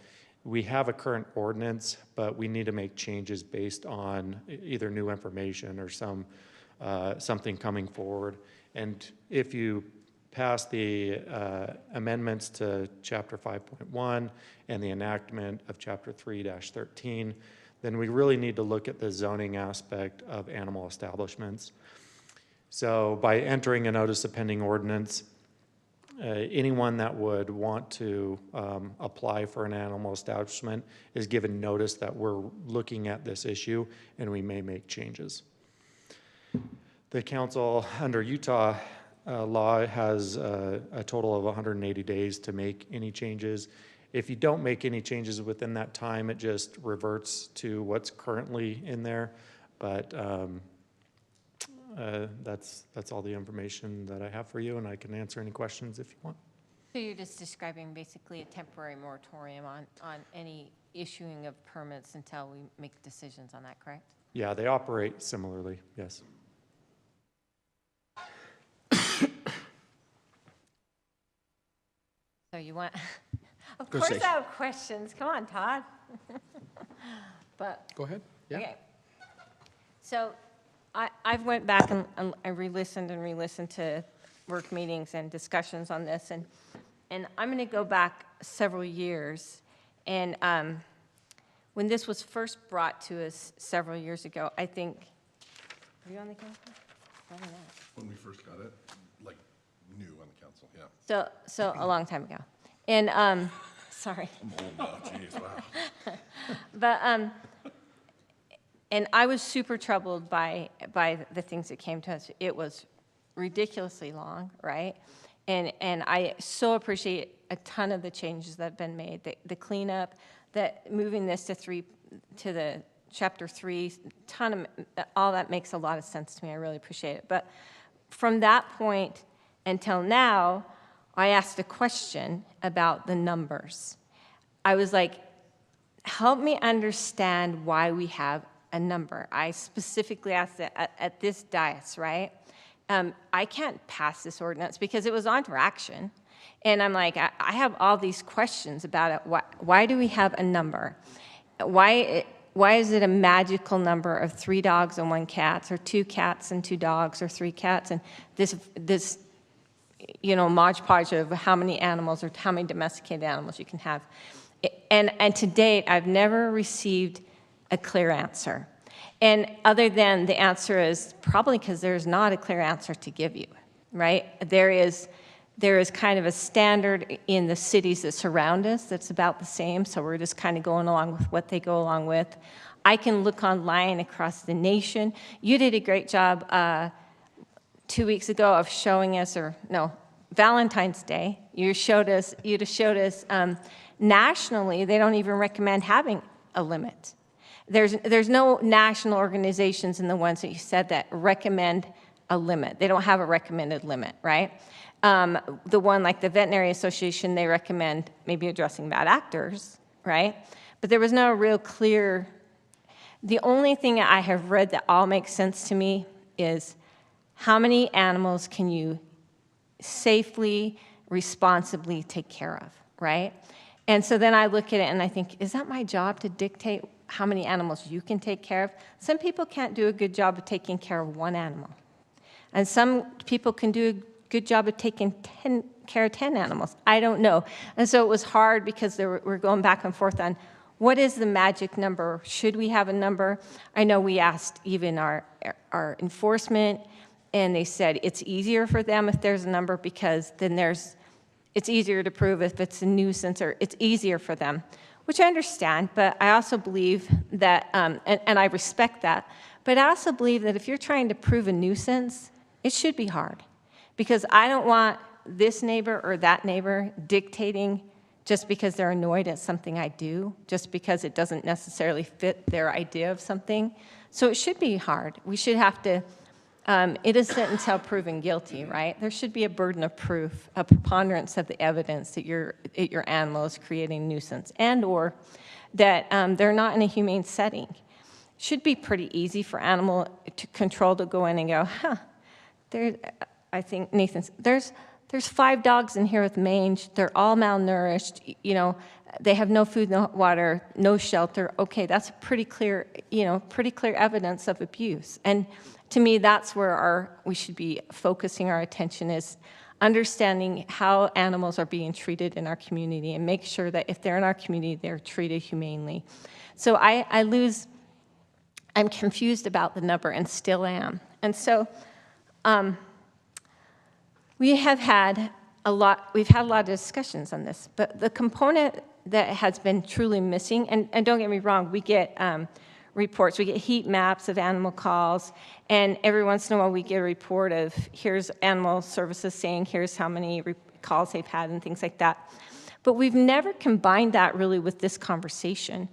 we have a current ordinance, but we need to make changes based on either new information or something coming forward. And if you pass the amendments to Chapter 5.1 and the enactment of Chapter 3-13, then we really need to look at the zoning aspect of animal establishments. So by entering a notice of pending ordinance, anyone that would want to apply for an animal establishment is given notice that we're looking at this issue and we may make changes. The council under Utah law has a total of 180 days to make any changes. If you don't make any changes within that time, it just reverts to what's currently in there. But that's all the information that I have for you, and I can answer any questions if you want. So you're just describing basically a temporary moratorium on any issuing of permits until we make decisions on that, correct? Yeah, they operate similarly, yes. So you want, of Go course say. I have questions. Come on, Todd. But, Go ahead. Yeah. okay. So I've went back and I re-listened to work meetings and discussions on this, and I'm going to go back several years. And when this was first brought to us several years ago, I think, were you on the council? Probably not. When we first got it, like, new on the council, yeah. So a long time ago. And, sorry. I'm old now, geez, wow. But, and I was super troubled by the things that came to us. It was ridiculously long, right? And I so appreciate a ton of the changes that have been made, the cleanup, that moving this to the chapter 3, all that makes a lot of sense to me. I really appreciate it. But from that point until now, I asked a question about the numbers. I was like, help me understand why we have a number. I specifically asked it at this dais, right? I can't pass this ordinance because it was on for action. And I'm like, I have all these questions about it. Why do we have a number? Why is it a magical number of 3 dogs and 1 cat, or 2 cats and 2 dogs, or 3 cats, and this Mod Podge of how many animals or how many domesticated animals you can have? And to date, I've never received a clear answer. And other than the answer is probably because there's not a clear answer to give you, right? There is kind of a standard in the cities that surround us that's about the same, so we're just kind of going along with what they go along with. I can look online across the nation. You did a great job 2 weeks ago of showing us, Valentine's Day. You'd have showed us nationally, they don't even recommend having a limit. There's no national organizations in the ones that you said that recommend a limit. They don't have a recommended limit, right? The one like the Veterinary Association, they recommend maybe addressing bad actors, right? But there was no real clear, the only thing I have read that all makes sense to me is how many animals can you safely, responsibly take care of, right? And so then I look at it and I think, is that my job to dictate how many animals you can take care of? Some people can't do a good job of taking care of 1 animal. And some people can do a good job of taking care of 10 animals. I don't know. And so it was hard because we're going back and forth on what is the magic number? Should we have a number? I know we asked even our enforcement, and they said it's easier for them if there's a number because then it's easier to prove if it's a nuisance, or it's easier for them, which I understand, but I also believe that, and I respect that, but I also believe that if you're trying to prove a nuisance, it should be hard, because I don't want this neighbor or that neighbor dictating just because they're annoyed at something I do, just because it doesn't necessarily fit their idea of something. So it should be hard. We should have to, it is sit until proven guilty, right? There should be a burden of proof, a preponderance of the evidence that your animal is creating nuisance, and or that they're not in a humane setting. Should be pretty easy for animal control to go in and go, I think Nathan's, there's 5 dogs in here with mange. They're all malnourished. They have no food, no water, no shelter. Okay, that's pretty clear evidence of abuse. And to me, that's where we should be focusing our attention, is understanding how animals are being treated in our community, and make sure that if they're in our community, they're treated humanely. So I'm confused about the number, and still am. And so we've had a lot of discussions on this, but the component that has been truly missing, and don't get me wrong, we get reports, we get heat maps of animal calls, and every once in a while we get a report of here's animal services saying here's how many calls they've had and things like that. But we've never combined that really with this conversation.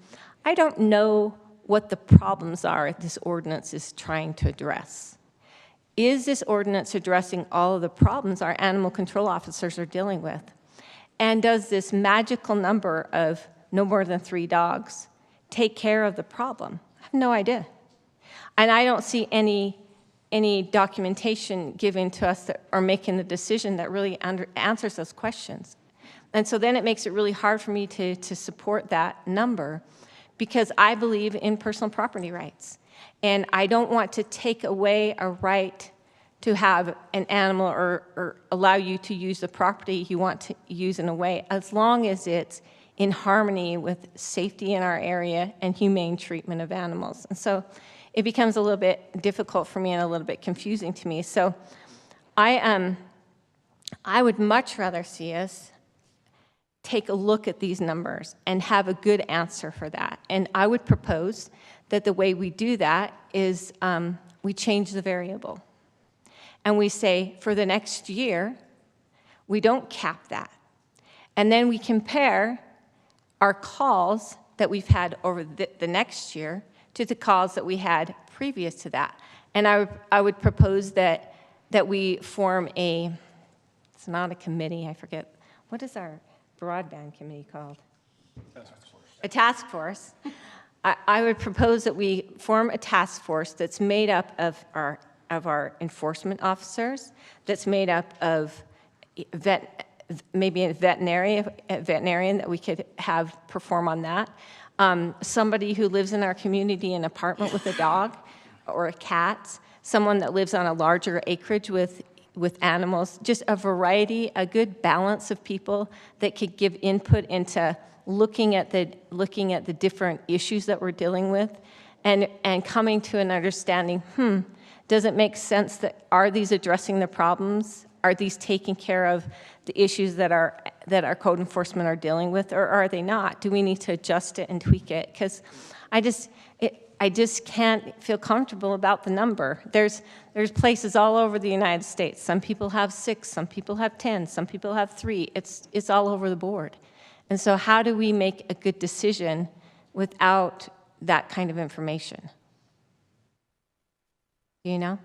I don't know what the problems are this ordinance is trying to address. Is this ordinance addressing all of the problems our animal control officers are dealing with? And does this magical number of no more than 3 dogs take care of the problem? I have no idea. And I don't see any documentation given to us that are making the decision that really answers those questions. And so then it makes it really hard for me to support that number, because I believe in personal property rights. And I don't want to take away a right to have an animal or allow you to use the property you want to use in a way, as long as it's in harmony with safety in our area and humane treatment of animals. And so it becomes a little bit difficult for me and a little bit confusing to me. So I would much rather see us take a look at these numbers and have a good answer for that. And I would propose that the way we do that is we change the variable. And we say, for the next year, we don't cap that. And then we compare our calls that we've had over the next year to the calls that we had previous to that. And I would propose that we form it's not a committee, I forget, what is our broadband committee called? A task force. I would propose that we form a task force that's made up of our enforcement officers, that's made up of maybe a veterinarian that we could have perform on that, somebody who lives in our community in an apartment with a dog or a cat, someone that lives on a larger acreage with animals, just a variety, a good balance of people that could give input into looking at the different issues that we're dealing with and coming to an understanding, does it make sense that, are these addressing the problems? Are these taking care of the issues that our code enforcement are dealing with, or are they not? Do we need to adjust it and tweak it? Because I just can't feel comfortable about the number. There's places all over the United States. Some people have 6, some people have 10, some people have 3. It's all over the board. And so how do we make a good decision without that kind of information? You know?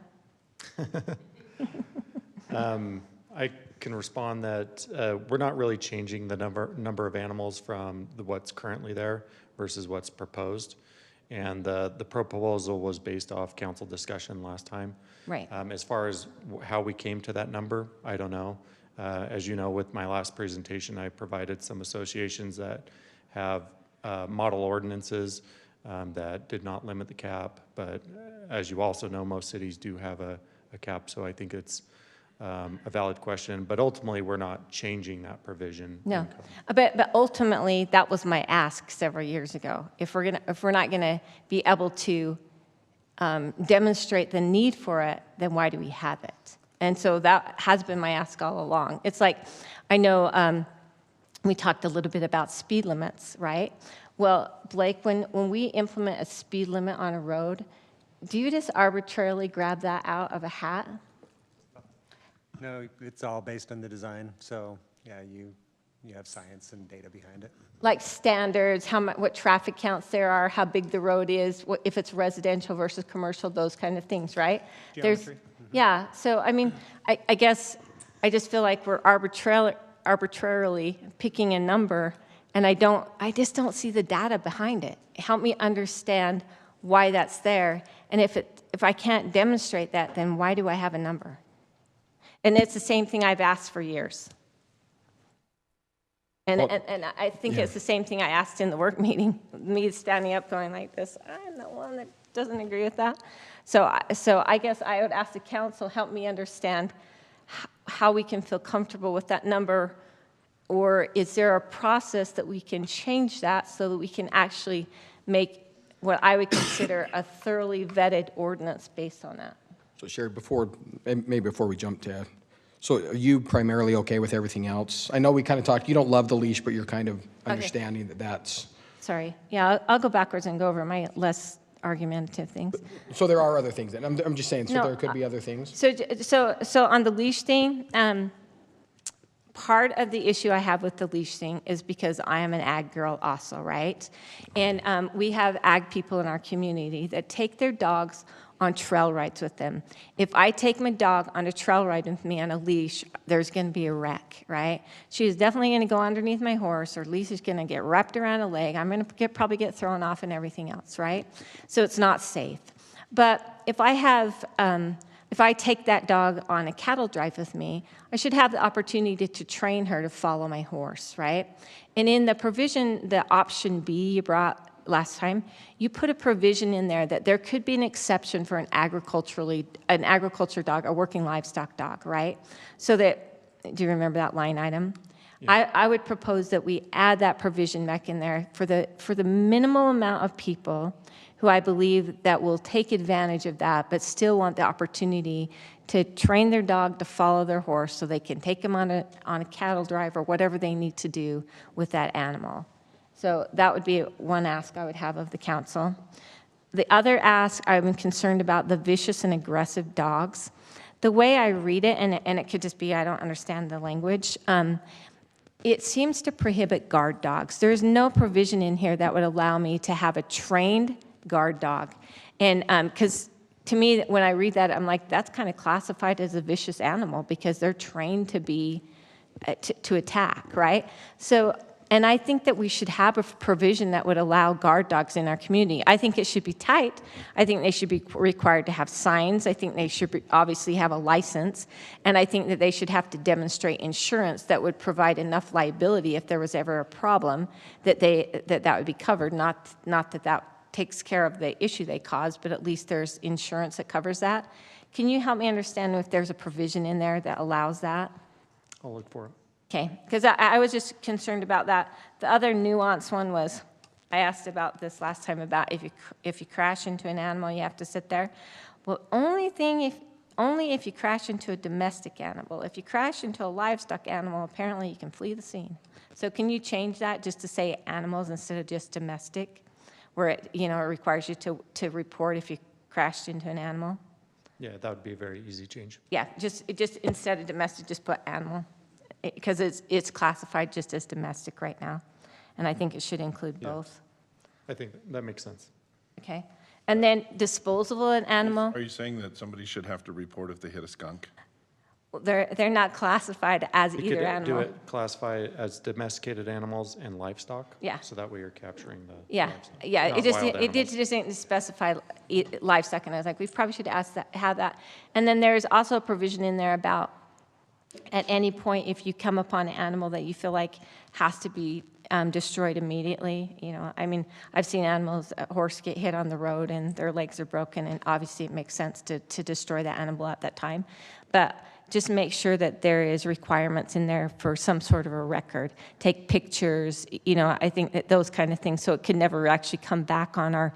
I can respond that we're not really changing the number of animals from what's currently there versus what's proposed. And the proposal was based off council discussion last time. Right. As far as how we came to that number, I don't know. As you know, with my last presentation, I provided some associations that have model ordinances that did not limit the cap. But as you also know, most cities do have a cap. So I think it's a valid question. But ultimately, we're not changing that provision. No, but ultimately, that was my ask several years ago. If we're not gonna be able to demonstrate the need for it, then why do we have it? And so that has been my ask all along. It's like, I know we talked a little bit about speed limits, right? Well, Blake, when we implement a speed limit on a road, do you just arbitrarily grab that out of a hat? No, it's all based on the design. So yeah, you have science and data behind it. Like standards, what traffic counts there are, how big the road is, if it's residential versus commercial, those kind of things, right? Geometry. Yeah, so I mean, I guess I just feel like we're arbitrarily picking a number, and I just don't see the data behind it. Help me understand why that's there, and if I can't demonstrate that, then why do I have a number? And it's the same thing I've asked for years. And I think it's the same thing I asked in the work meeting, me standing up going like this, I'm the one that doesn't agree with that. So I guess I would ask the council, help me understand how we can feel comfortable with that number, or is there a process that we can change that so that we can actually make what I would consider a thoroughly vetted ordinance based on that? So Sherry, maybe before we jump to, so are you primarily okay with everything else? I know we kind of talked, you don't love the leash, but you're kind of understanding that that's... Sorry. Yeah, I'll go backwards and go over my less argumentative things. So there are other things then. I'm just saying, so No, there could be other things? So on the leash thing, part of the issue I have with the leash thing is because I am an ag girl also, right? And we have ag people in our community that take their dogs on trail rides with them. If I take my dog on a trail ride with me on a leash, there's going to be a wreck, right? She's definitely going to go underneath my horse, her leash is going to get wrapped around a leg. I'm going to probably get thrown off and everything else, right? So it's not safe. But if I take that dog on a cattle drive with me, I should have the opportunity to train her to follow my horse, right? And in the provision, the option B you brought last time, you put a provision in there that there could be an exception for an agriculture dog, a working livestock dog, right? So that, do you remember that line item? Yeah. I would propose that we add that provision back in there for the minimal amount of people who I believe that will take advantage of that, but still want the opportunity to train their dog to follow their horse so they can take them on a cattle drive or whatever they need to do with that animal. So that would be one ask I would have of the council. The other ask, I'm concerned about the vicious and aggressive dogs. The way I read it, and it could just be I don't understand the language, it seems to prohibit guard dogs. There's no provision in here that would allow me to have a trained guard dog. And because to me, when I read that, I'm like, that's kind of classified as a vicious animal because they're trained to be, to attack, right? So, and I think that we should have a provision that would allow guard dogs in our community. I think it should be tight. I think they should be required to have signs. I think they should obviously have a license. And I think that they should have to demonstrate insurance that would provide enough liability if there was ever a problem that that would be covered. Not that takes care of the issue they caused, but at least there's insurance that covers that. Can you help me understand if there's a provision in there that allows that? I'll look for it. Okay, because I was just concerned about that. The other nuanced one was, I asked about this last time about if you crash into an animal, you have to sit there. Well, only if you crash into a domestic animal. If you crash into a livestock animal, apparently you can flee the scene. So can you change that just to say animals instead of just domestic, where it requires you to report if you crashed into an animal? Yeah, that would be a very easy change. Yeah, just instead of domestic, just put animal. Because it's classified just as domestic right now. And I think it should include both. I think that makes sense. Okay. And then disposal of an animal, Are you saying that somebody should have to report if they hit a skunk? they're not classified as You either could animal. do it, classify it as domesticated animals and livestock. Yeah. So that way you're capturing the Yeah, livestock, yeah. not It wild animals. just didn't specify livestock, and I was like, we probably should have that. And then there's also a provision in there about at any point, if you come upon an animal that you feel like has to be destroyed immediately, I mean, I've seen animals, a horse get hit on the road and their legs are broken, and obviously it makes sense to destroy that animal at that time. But just make sure that there is requirements in there for some sort of a record. Take pictures, I think that those kind of things, so it can never actually come back on our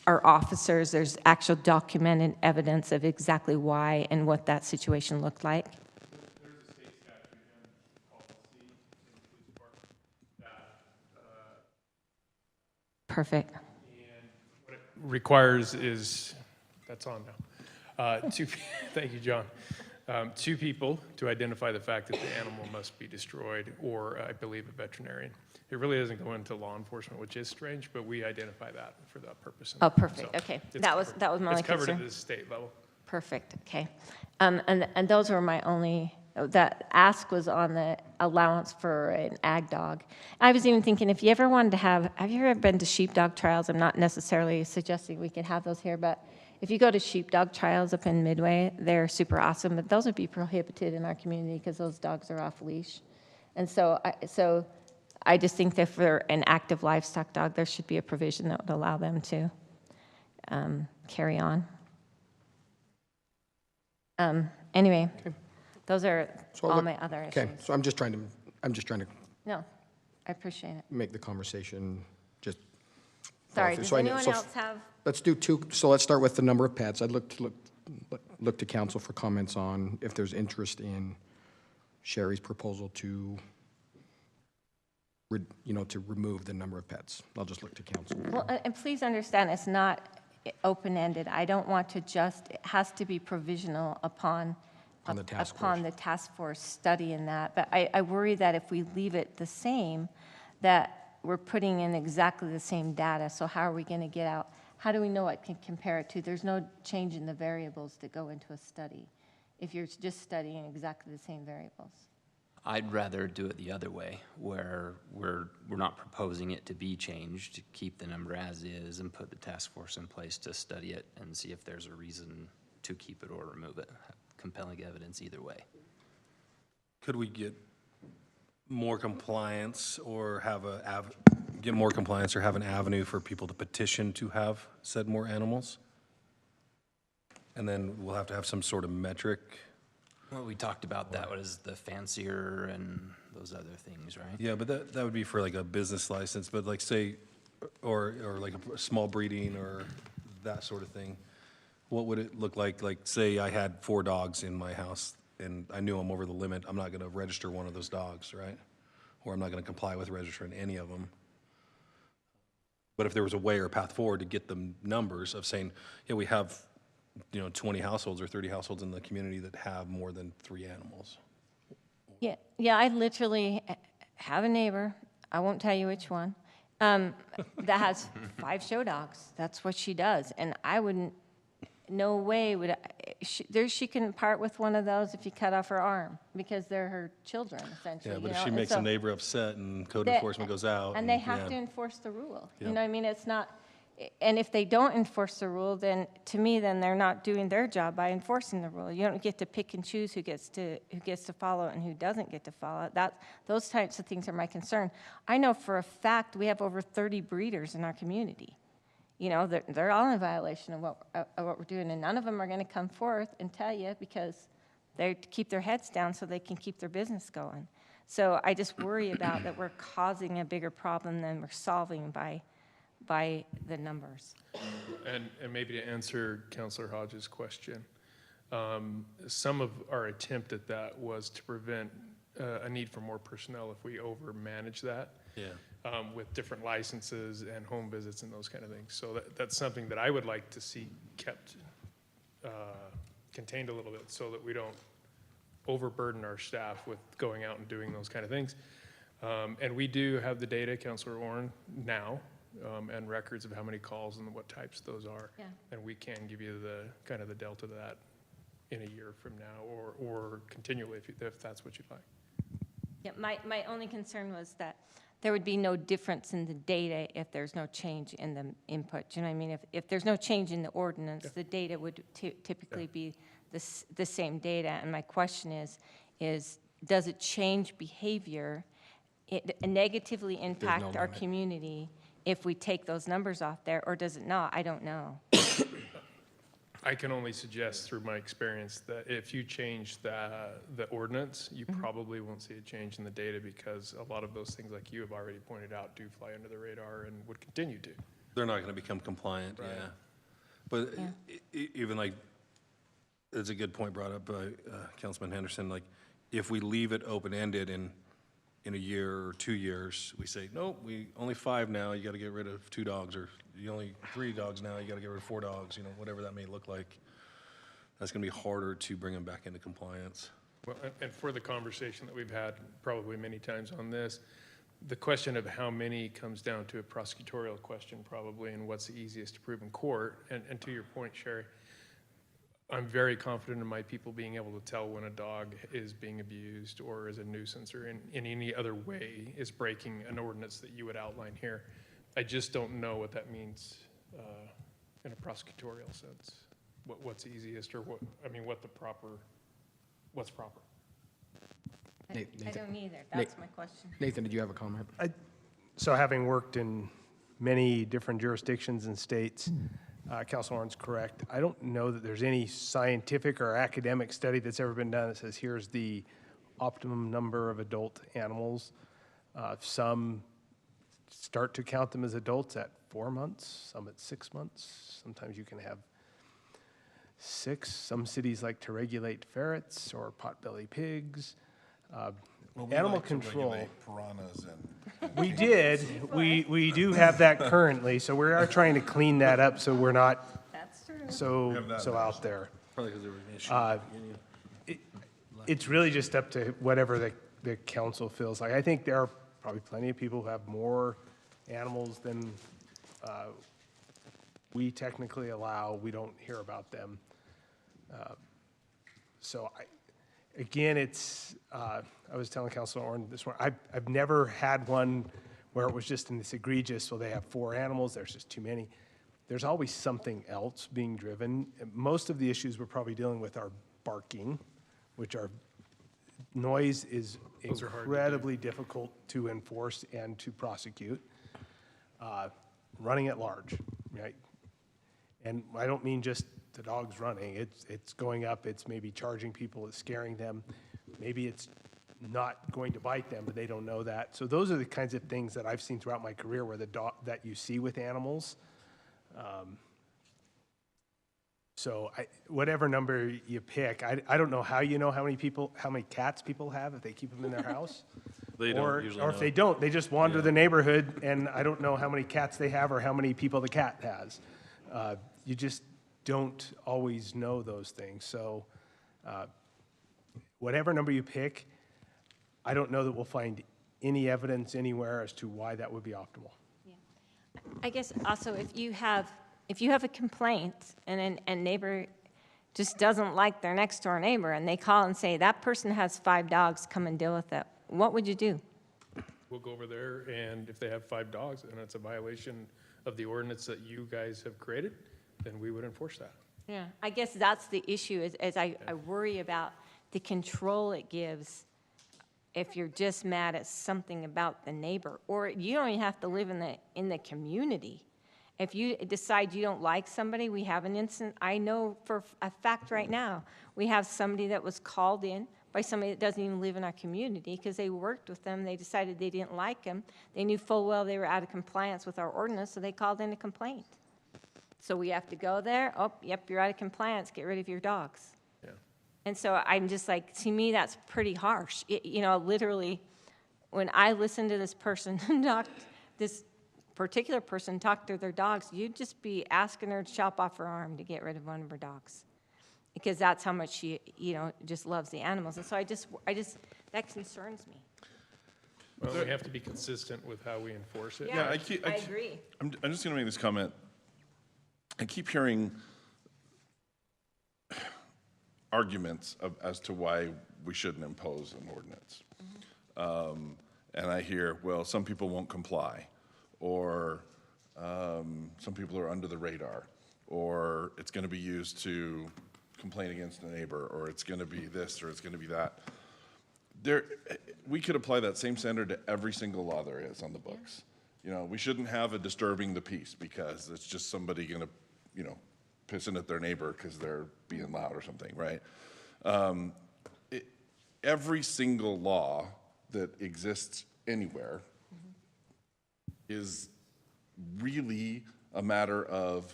officers. There's actual documented evidence of exactly why and what that situation looked like. Perfect. And what it requires is, that's on now. Thank you, John. 2 people to identify the fact that the animal must be destroyed, or I believe a veterinarian. It really doesn't go into law enforcement, which is strange, but we identify that for that purpose. Oh, perfect. So Okay, it's that was my only concern. It's covered at the state level. Perfect. Okay, and those were my only. That ask was on the allowance for an ag dog. I was even thinking if you ever wanted to have you ever been to sheepdog trials? I'm not necessarily suggesting we could have those here, but if you go to sheepdog trials up in Midway, they're super awesome, but those would be prohibited in our community because those dogs are off leash. And so I just think that for an active livestock dog, there should be a provision that would allow them to carry on. Anyway. Okay. Those are all my other issues. Okay, so I'm just trying to No, I appreciate it. make the conversation just. Sorry, healthy. does So anyone else have? Let's do 2, so let's start with the number of pets. I'd look to council for comments on if there's interest in Sherry's proposal to remove the number of pets. I'll just look to council. Well, and please understand, it's not open-ended. I don't want to it has to be provisional upon the task force studying that. But I worry that if we leave it the same, that we're putting in exactly the same data. So how are we going to get out? How do we know what can compare it to? There's no change in the variables that go into a study if you're just studying exactly the same variables. I'd rather do it the other way, where we're not proposing it to be changed, keep the number as is, and put the task force in place to study it and see if there's a reason to keep it or remove it. Compelling evidence either way. Could we get more compliance or have get more compliance or have an avenue for people to petition to have said more animals. And then we'll have to have some sort of metric. Well, we talked about that, what is the fancier and those other things, right? Yeah, but that would be for like a business license, but like say, or like a small breeding or that sort of thing. What would it look like? Like say I had 4 dogs in my house and I knew I'm over the limit, I'm not gonna register one of those dogs, right? Or I'm not gonna comply with registering any of them. But if there was a way or a path forward to get the numbers of saying, yeah, we have, 20 households or 30 households in the community that have more than 3 animals. Yeah, I literally have a neighbor, I won't tell you which one, that has 5 show dogs. That's what she does. And I wouldn't, no way would, she can part with one of those if you cut off her arm, because they're her children, essentially. Yeah, but if you she know? makes a neighbor upset and code enforcement goes out. And they have to enforce the rule. You know what I mean? It's not, and if they don't enforce the rule, then, to me, then they're not doing their job by enforcing the rule. You don't get to pick and choose who gets to follow it and who doesn't get to follow it. Those types of things are my concern. I know for a fact we have over 30 breeders in our community. They're all in violation of what we're doing, and none of them are going to come forth and tell you, because they keep their heads down so they can keep their business going. So I just worry about that we're causing a bigger problem than we're solving by the numbers. And maybe to answer Councillor Hodges' question, some of our attempt at that was to prevent a need for more personnel if we overmanage that. Yeah. With different licenses and home visits and those kind of things. So that's something that I would like to see kept contained a little bit, so that we don't overburden our staff with going out and doing those kind of things. And we do have the data, Councillor Orrin, now, and records of how many calls and what types those are. Yeah. And we can give you the kind of the delta to that in a year from now, or continually if that's what you'd like. Yeah, my only concern was that there would be no difference in the data if there's no change in the input. You know what I mean? If there's no change in the ordinance, the data would typically be the same data. And my question is does it change behavior, negatively impact our community if we take those numbers off there, or does it not? I don't know. I can only suggest through my experience that if you change the ordinance, you probably won't see a change in the data, because a lot of those things, like you have already pointed out, do fly under the radar and would continue to. They're not going to become compliant, Right. yeah. But even like, it's a good point brought up by Councilman Henderson, like, if we leave it open-ended in a year or 2 years, we say, nope, we only 5 now, you got to get rid of 2 dogs, or you only 3 dogs now, you got to get rid of 4 dogs, whatever that may look like. That's going to be harder to bring them back into compliance. Well, and for the conversation that we've had probably many times on this, the question of how many comes down to a prosecutorial question probably, and what's the easiest to prove in court. And to your point, Sherry, I'm very confident in my people being able to tell when a dog is being abused or is a nuisance or in any other way is breaking an ordinance that you would outline here. I just don't know what that means in a prosecutorial sense. What's easiest, or what's proper. I don't either. That's my question. Nathan, did you have a comment? So having worked in many different jurisdictions and states, Councilor Orrin's correct. I don't know that there's any scientific or academic study that's ever been done that says here's the optimum number of adult animals. Some start to count them as adults at 4 months, some at 6 months. Sometimes you can have 6. Some cities like to regulate ferrets or potbelly pigs. Animal control. Piranhas and. We did. We do have that currently, so we are trying to clean that up so we're not That's true. so out there. Probably because there was an issue. It's really just up to whatever the council feels like. I think there are probably plenty of people who have more animals than we technically allow. We don't hear about them. Again, it's, I was telling Councilor Orrin this morning, I've never had one where it was just in this egregious, well, they have 4 animals, there's just too many. There's always something else being driven. Most of the issues we're probably dealing with are barking, which are, noise is Those are hard to do. incredibly difficult to enforce and to prosecute. running at large, right? And I don't mean just the dogs running. It's going up. It's maybe charging people. It's scaring them. Maybe it's not going to bite them, but they don't know that. So those are the kinds of things that I've seen throughout my career where that you see with animals. So whatever number you pick, I don't know how you know how many cats people have if they keep them in their house. They don't usually Or if know. they don't, they just wander the neighborhood, and I don't know how many cats they have or how many people the cat has. You just don't always know those things. So whatever number you pick, I don't know that we'll find any evidence anywhere as to why that would be optimal. I guess also if you have a complaint and a neighbor just doesn't like their next door neighbor and they call and say, that person has 5 dogs, come and deal with it, what would you do? We'll go over there, and if they have 5 dogs and it's a violation of the ordinance that you guys have created, then we would enforce that. Yeah, I guess that's the issue, is I worry about the control it gives if you're just mad at something about the neighbor, or you don't even have to live in the community. If you decide you don't like somebody, we have an incident, I know for a fact right now, we have somebody that was called in by somebody that doesn't even live in our community because they worked with them, they decided they didn't like them, they knew full well they were out of compliance with our ordinance, so they called in a complaint. So we have to go there, oh, yep, you're out of compliance, get rid of your dogs. Yeah. And so I'm just like, to me, that's pretty harsh. Literally, when I listen to this person this particular person talk to their dogs, you'd just be asking her to chop off her arm to get rid of one of her dogs. Because that's how much she, just loves the animals. And so I just, that concerns me. Well, we have to be consistent with how we enforce it. Yeah, I agree. I'm just going to make this comment. I keep hearing arguments as to why we shouldn't impose an ordinance. And I hear, well, some people won't comply, or some people are under the radar, or it's going to be used to complain against a neighbor, or it's going to be this, or it's going to be that. We could apply that same standard to every single law there is on the books. We shouldn't have a disturbing the peace because it's just somebody going to, pissing at their neighbor because they're being loud or something, right? Every single law that exists anywhere is really a matter of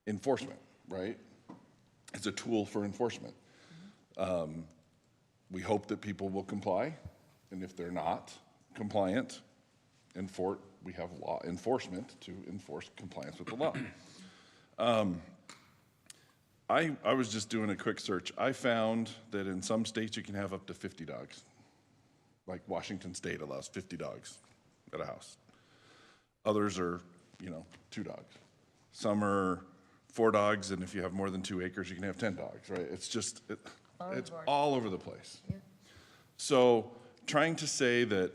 enforcement, right? It's a tool for enforcement. We hope that people will comply, and if they're not compliant, we have law enforcement to enforce compliance with the law. I was just doing a quick search. I found that in some states you can have up to 50 dogs. Like Washington State allows 50 dogs at a house. Others are, 2 dogs. Some are 4 dogs, and if you have more than 2 acres, you can have 10 dogs, right? It's just, it's all over the place. Yeah. So trying to say that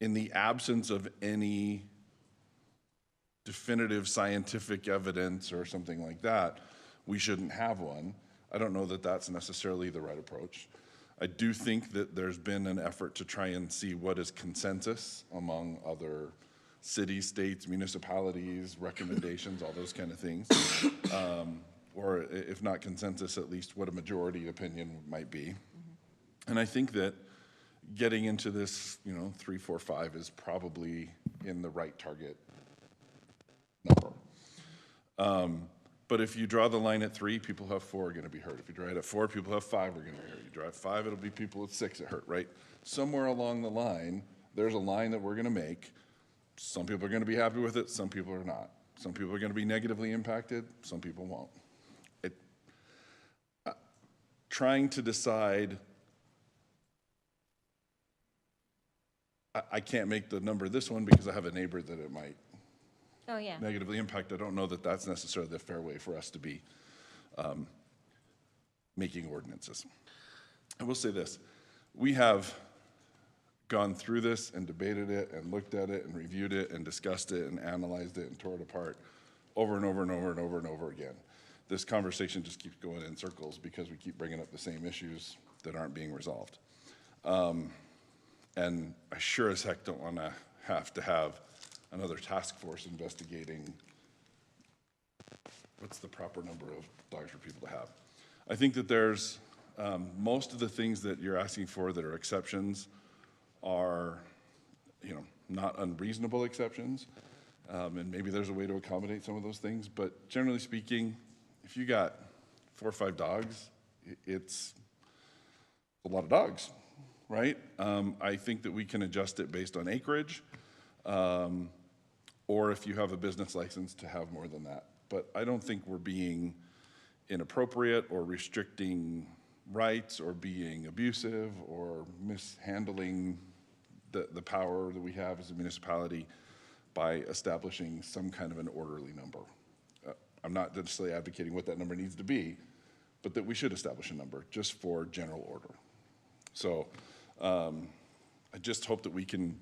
in the absence of any definitive scientific evidence or something like that, we shouldn't have one. I don't know that that's necessarily the right approach. I do think that there's been an effort to try and see what is consensus among other cities, states, municipalities, recommendations, all those kind of things. Or if not consensus, at least what a majority opinion might be. And I think that getting into this, 3, 4, 5 is probably in the right target number. But if you draw the line at 3, people have 4 are going to be hurt. If you draw it at 4, people have 5 are going to be hurt. You draw at 5, it'll be people with 6 that hurt, right? Somewhere along the line, there's a line that we're going to make. Some people are going to be happy with it, some people are not. Some people are going to be negatively impacted, some people won't. Trying to decide, I can't make the number this one because I have a neighbor that it might negatively impact. I don't know that that's necessarily the fair way for us to be making ordinances. I will say this, we have gone through this and debated it and looked at it and reviewed it and discussed it and analyzed it and tore it apart over and over and over and over and over again. This conversation just keeps going in circles because we keep bringing up the same issues that aren't being resolved. And I sure as heck don't want to have to have another task force investigating what's the proper number of dogs for people to have. I think that there's, most of the things that you're asking for that are exceptions are, not unreasonable exceptions. And maybe there's a way to accommodate some of those things, but generally speaking, if you got 4 or 5 dogs, it's a lot of dogs, right? I think that we can adjust it based on acreage, or if you have a business license to have more than that. But I don't think we're being inappropriate or restricting rights or being abusive or mishandling the power that we have as a municipality by establishing some kind of an orderly number. I'm not necessarily advocating what that number needs to be, but that we should establish a number just for general order. So I just hope that we can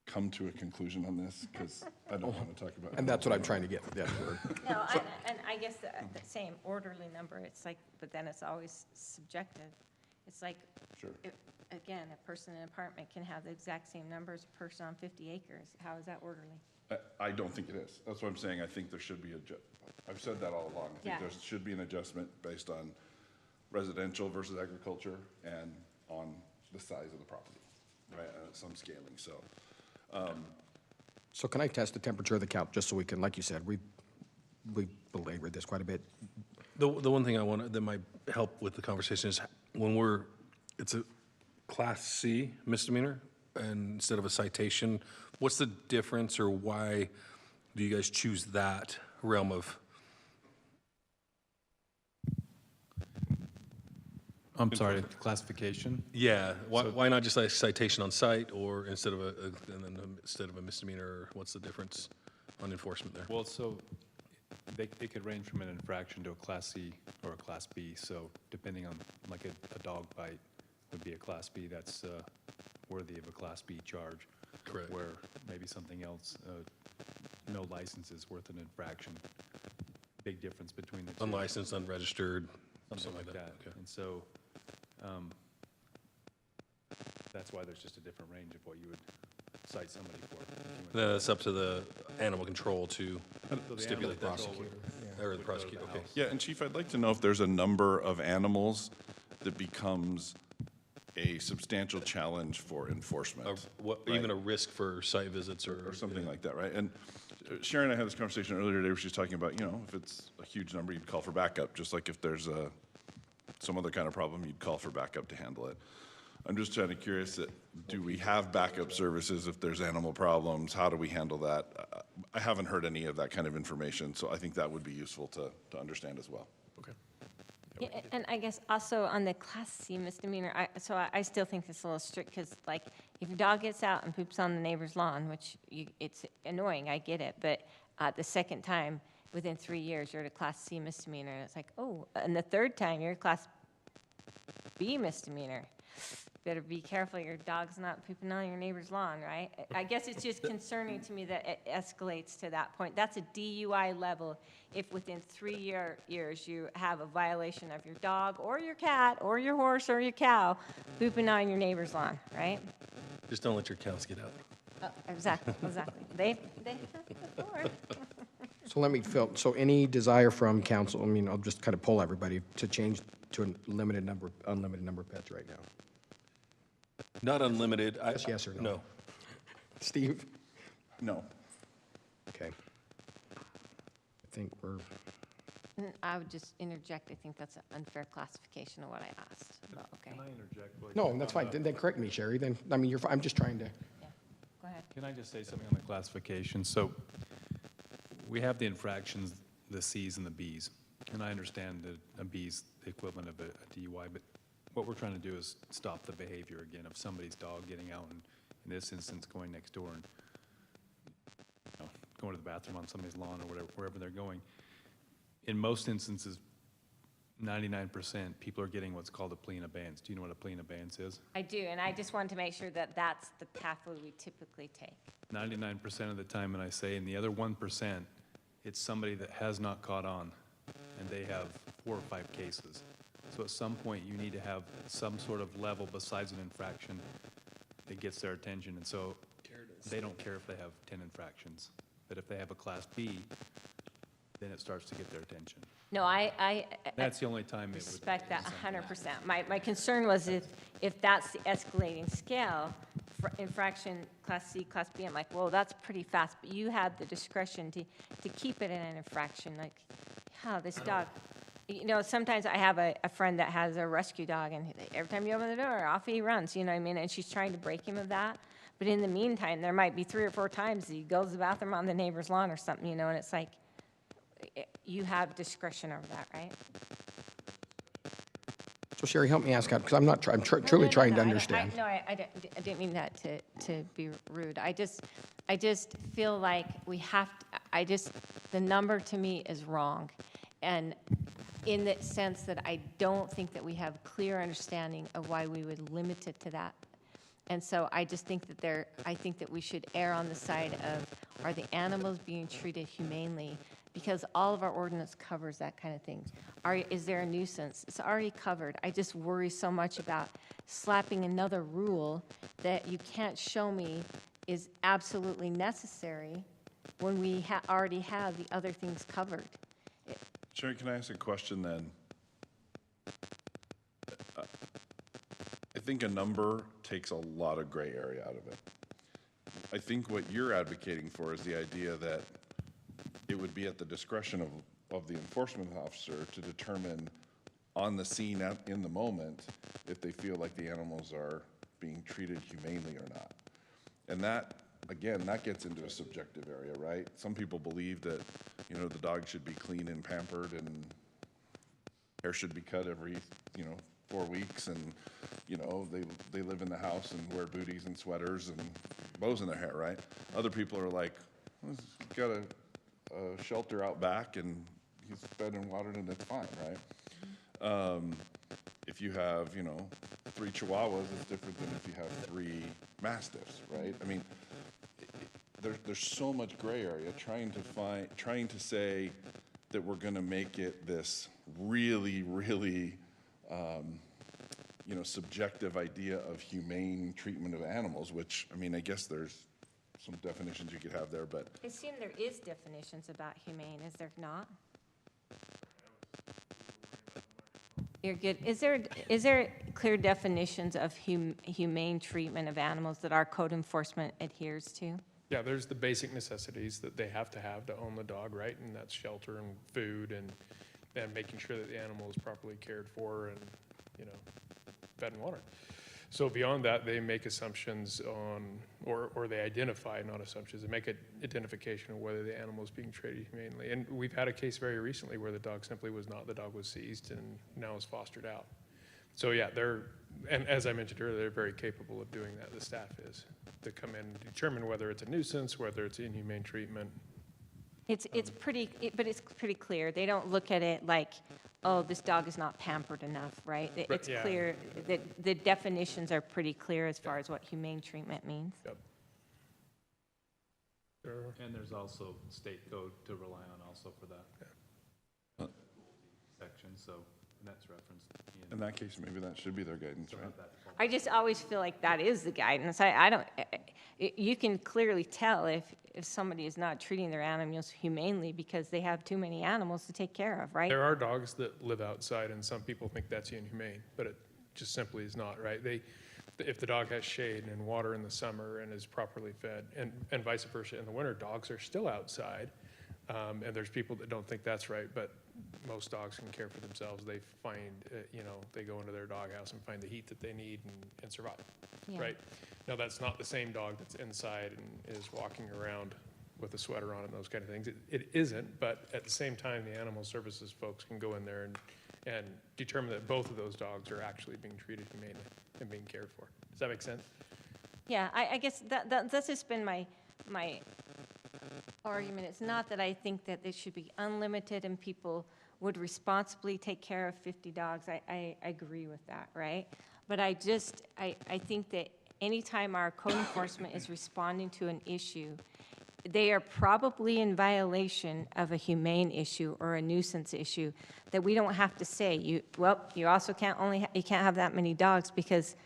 come to a conclusion on this, because I don't want to talk about it. And that's what I'm trying to get, that word. No, and I guess the same orderly number, it's like, but then it's always subjective. It's like, Sure. Again, a person in an apartment can have the exact same number as a person on 50 acres. How is that orderly? I don't think it is. That's what I'm saying. I think there should be I've said that all along. I think Yeah. there should be an adjustment based on residential versus agriculture and on the size of the property, right? Some scaling, so. So can I test the temperature of the count, just so we can, like you said, we belabored this quite a bit. The one thing I want that might help with the conversation is when it's a Class C misdemeanor and instead of a citation, what's the difference, or why do you guys choose that realm of? I'm sorry, classification? Yeah, why not just like citation on site, or instead of a misdemeanor, or what's the difference on enforcement there? Well, so they could range from an infraction to a Class C or a Class B. So depending on, like a dog bite would be a Class B, that's worthy of a Class B charge. Correct. Where maybe something else, no license is worth an infraction. Big difference between the two. Unlicensed, unregistered, Something like that. Okay. And so that's why there's just a different range of what you would cite somebody for. Then it's up to the animal control to So the stipulate animal that. control Or the would go to prosecutor, the okay. house. Yeah, and Chief, I'd like to know if there's a number of animals that becomes a substantial challenge for enforcement. Right. Even a risk for site visits Or something like that, right? And Sharon and I had this conversation earlier today where she was talking about, if it's a huge number, you'd call for backup, just like if there's some other kind of problem, you'd call for backup to handle it. I'm just kind of curious that, do we have backup services if there's animal problems? How do we handle that? I haven't heard any of that kind of information, so I think that would be useful to understand as well. Okay. Yeah, and I guess also on the Class C misdemeanor, I still think it's a little strict, because like, if your dog gets out and poops on the neighbor's lawn, which it's annoying, I get it, but the second time, within 3 years, you're at a Class C misdemeanor, and it's like, oh, and the third time, you're a Class B misdemeanor. Better be careful your dog's not pooping on your neighbor's lawn, right? I guess it's just concerning to me that it escalates to that point. That's a DUI level if within 3 years you have a violation of your dog or your cat or your horse or your cow pooping on your neighbor's lawn, right? Just don't let your cows get out. Exactly. They have before. So let me, Phil, so any desire from council, I'll just kind of poll everybody to change to a unlimited number of pets right now. Not unlimited. Just yes or no? No. Steve? No. Okay. I think we're, I would just interject, I think that's an unfair classification of what I asked. But, okay. Can I interject? Blake? no, that's fine. Then correct me, Sherry. Then, you're fine. I'm just trying to. Yeah, go ahead. Can I just say something on the classification? So we have the infractions, the Cs and the Bs. And I understand that a B is the equivalent of a DUI, but what we're trying to do is stop the behavior again of somebody's dog getting out and, in this instance, going next door and going to the bathroom on somebody's lawn or whatever, wherever they're going. In most instances, 99% people are getting what's called a plea in abeyance. Do you know what a plea in abeyance is? I do, and I just wanted to make sure that that's the pathway we typically take. 99% of the time, and I say, in the other 1%, it's somebody that has not caught on, and they have 4 or 5 cases. So at some point, you need to have some sort of level besides an infraction that gets their attention. And so they don't care if they have 10 infractions, but if they have a Class B, then it starts to get their attention. No, I That's the only time it would. respect that 100%. My concern was if that's the escalating scale, for infraction, Class C, Class B, I'm like, whoa, that's pretty fast, but you had the discretion to keep it in an infraction, like, this dog, you know, sometimes I have a friend that has a rescue dog, and every time you open the door, off he runs, you know what I mean, and she's trying to break him of that, but in the meantime, there might be 3 or 4 times he goes to the bathroom on the neighbor's lawn or something, you know, and it's like, you have discretion over that, right? So Sherry, help me ask out, because I'm truly trying to understand. I didn't mean that to be rude. I just feel like we have, the number to me is wrong. And in the sense that I don't think that we have clear understanding of why we would limit it to that. And so I just think that I think that we should err on the side of, are the animals being treated humanely? Because all of our ordinance covers that kind of thing. Is there a nuisance? It's already covered. I just worry so much about slapping another rule that you can't show me is absolutely necessary when we already have the other things covered. Sherry, can I ask a question then? I think a number takes a lot of gray area out of it. I think what you're advocating for is the idea that it would be at the discretion of the enforcement officer to determine on the scene in the moment if they feel like the animals are being treated humanely or not. And that, again, that gets into a subjective area, right? Some people believe that, you know, the dog should be clean and pampered and hair should be cut every, 4 weeks, and, they live in the house and wear booties and sweaters and bows in their hair, right? Other people are like, well, he's got a shelter out back and he's fed and watered and it's fine, right? If you have, 3 Chihuahuas, it's different than if you have 3 Mastiffs, right? I mean, there's so much gray area trying to say that we're going to make it this really, really, subjective idea of humane treatment of animals, which, I mean, I guess there's some definitions you could have there, but. I assume there is definitions about humane, is there not? You're good. Is there clear definitions of humane treatment of animals that our code enforcement adheres to? Yeah, there's the basic necessities that they have to own the dog, right? And that's shelter and food and making sure that the animal is properly cared for and, fed and watered. So beyond that, they make assumptions on, or they identify, not assumptions, they make an identification of whether the animal is being treated humanely. And we've had a case very recently where the dog simply was not, the dog was seized and now is fostered out. So yeah, and as I mentioned earlier, they're very capable of doing that, the staff is, to come in and determine whether it's a nuisance, whether it's inhumane treatment. But it's pretty clear. They don't look at it like, oh, this dog is not pampered enough, right? It's yeah. clear that the definitions are pretty clear as far as what humane treatment means. Yep. And there's also state code to rely on also for that section, so that's referenced. In that case, maybe that should be their guidance, right? I just always feel like that is the guidance. You can clearly tell if somebody is not treating their animals humanely because they have too many animals to take care of, right? There are dogs that live outside, and some people think that's inhumane, but it just simply is not, right? If the dog has shade and water in the summer and is properly fed, and vice versa in the winter, dogs are still outside, and there's people that don't think that's right, but most dogs can care for themselves. They find, they go into their doghouse and find the heat that they need and survive, right? Now, that's not the same dog that's inside and is walking around with a sweater on and those kind of things. It isn't, but at the same time, the animal services folks can go in there and determine that both of those dogs are actually being treated humanely and being cared for. Does that make sense? Yeah, I guess that's just been my argument. It's not that I think that it should be unlimited and people would responsibly take care of 50 dogs. I agree with that, right? But I think that anytime our code enforcement is responding to an issue, they are probably in violation of a humane issue or a nuisance issue that we don't have to say, you also can't have that many dogs because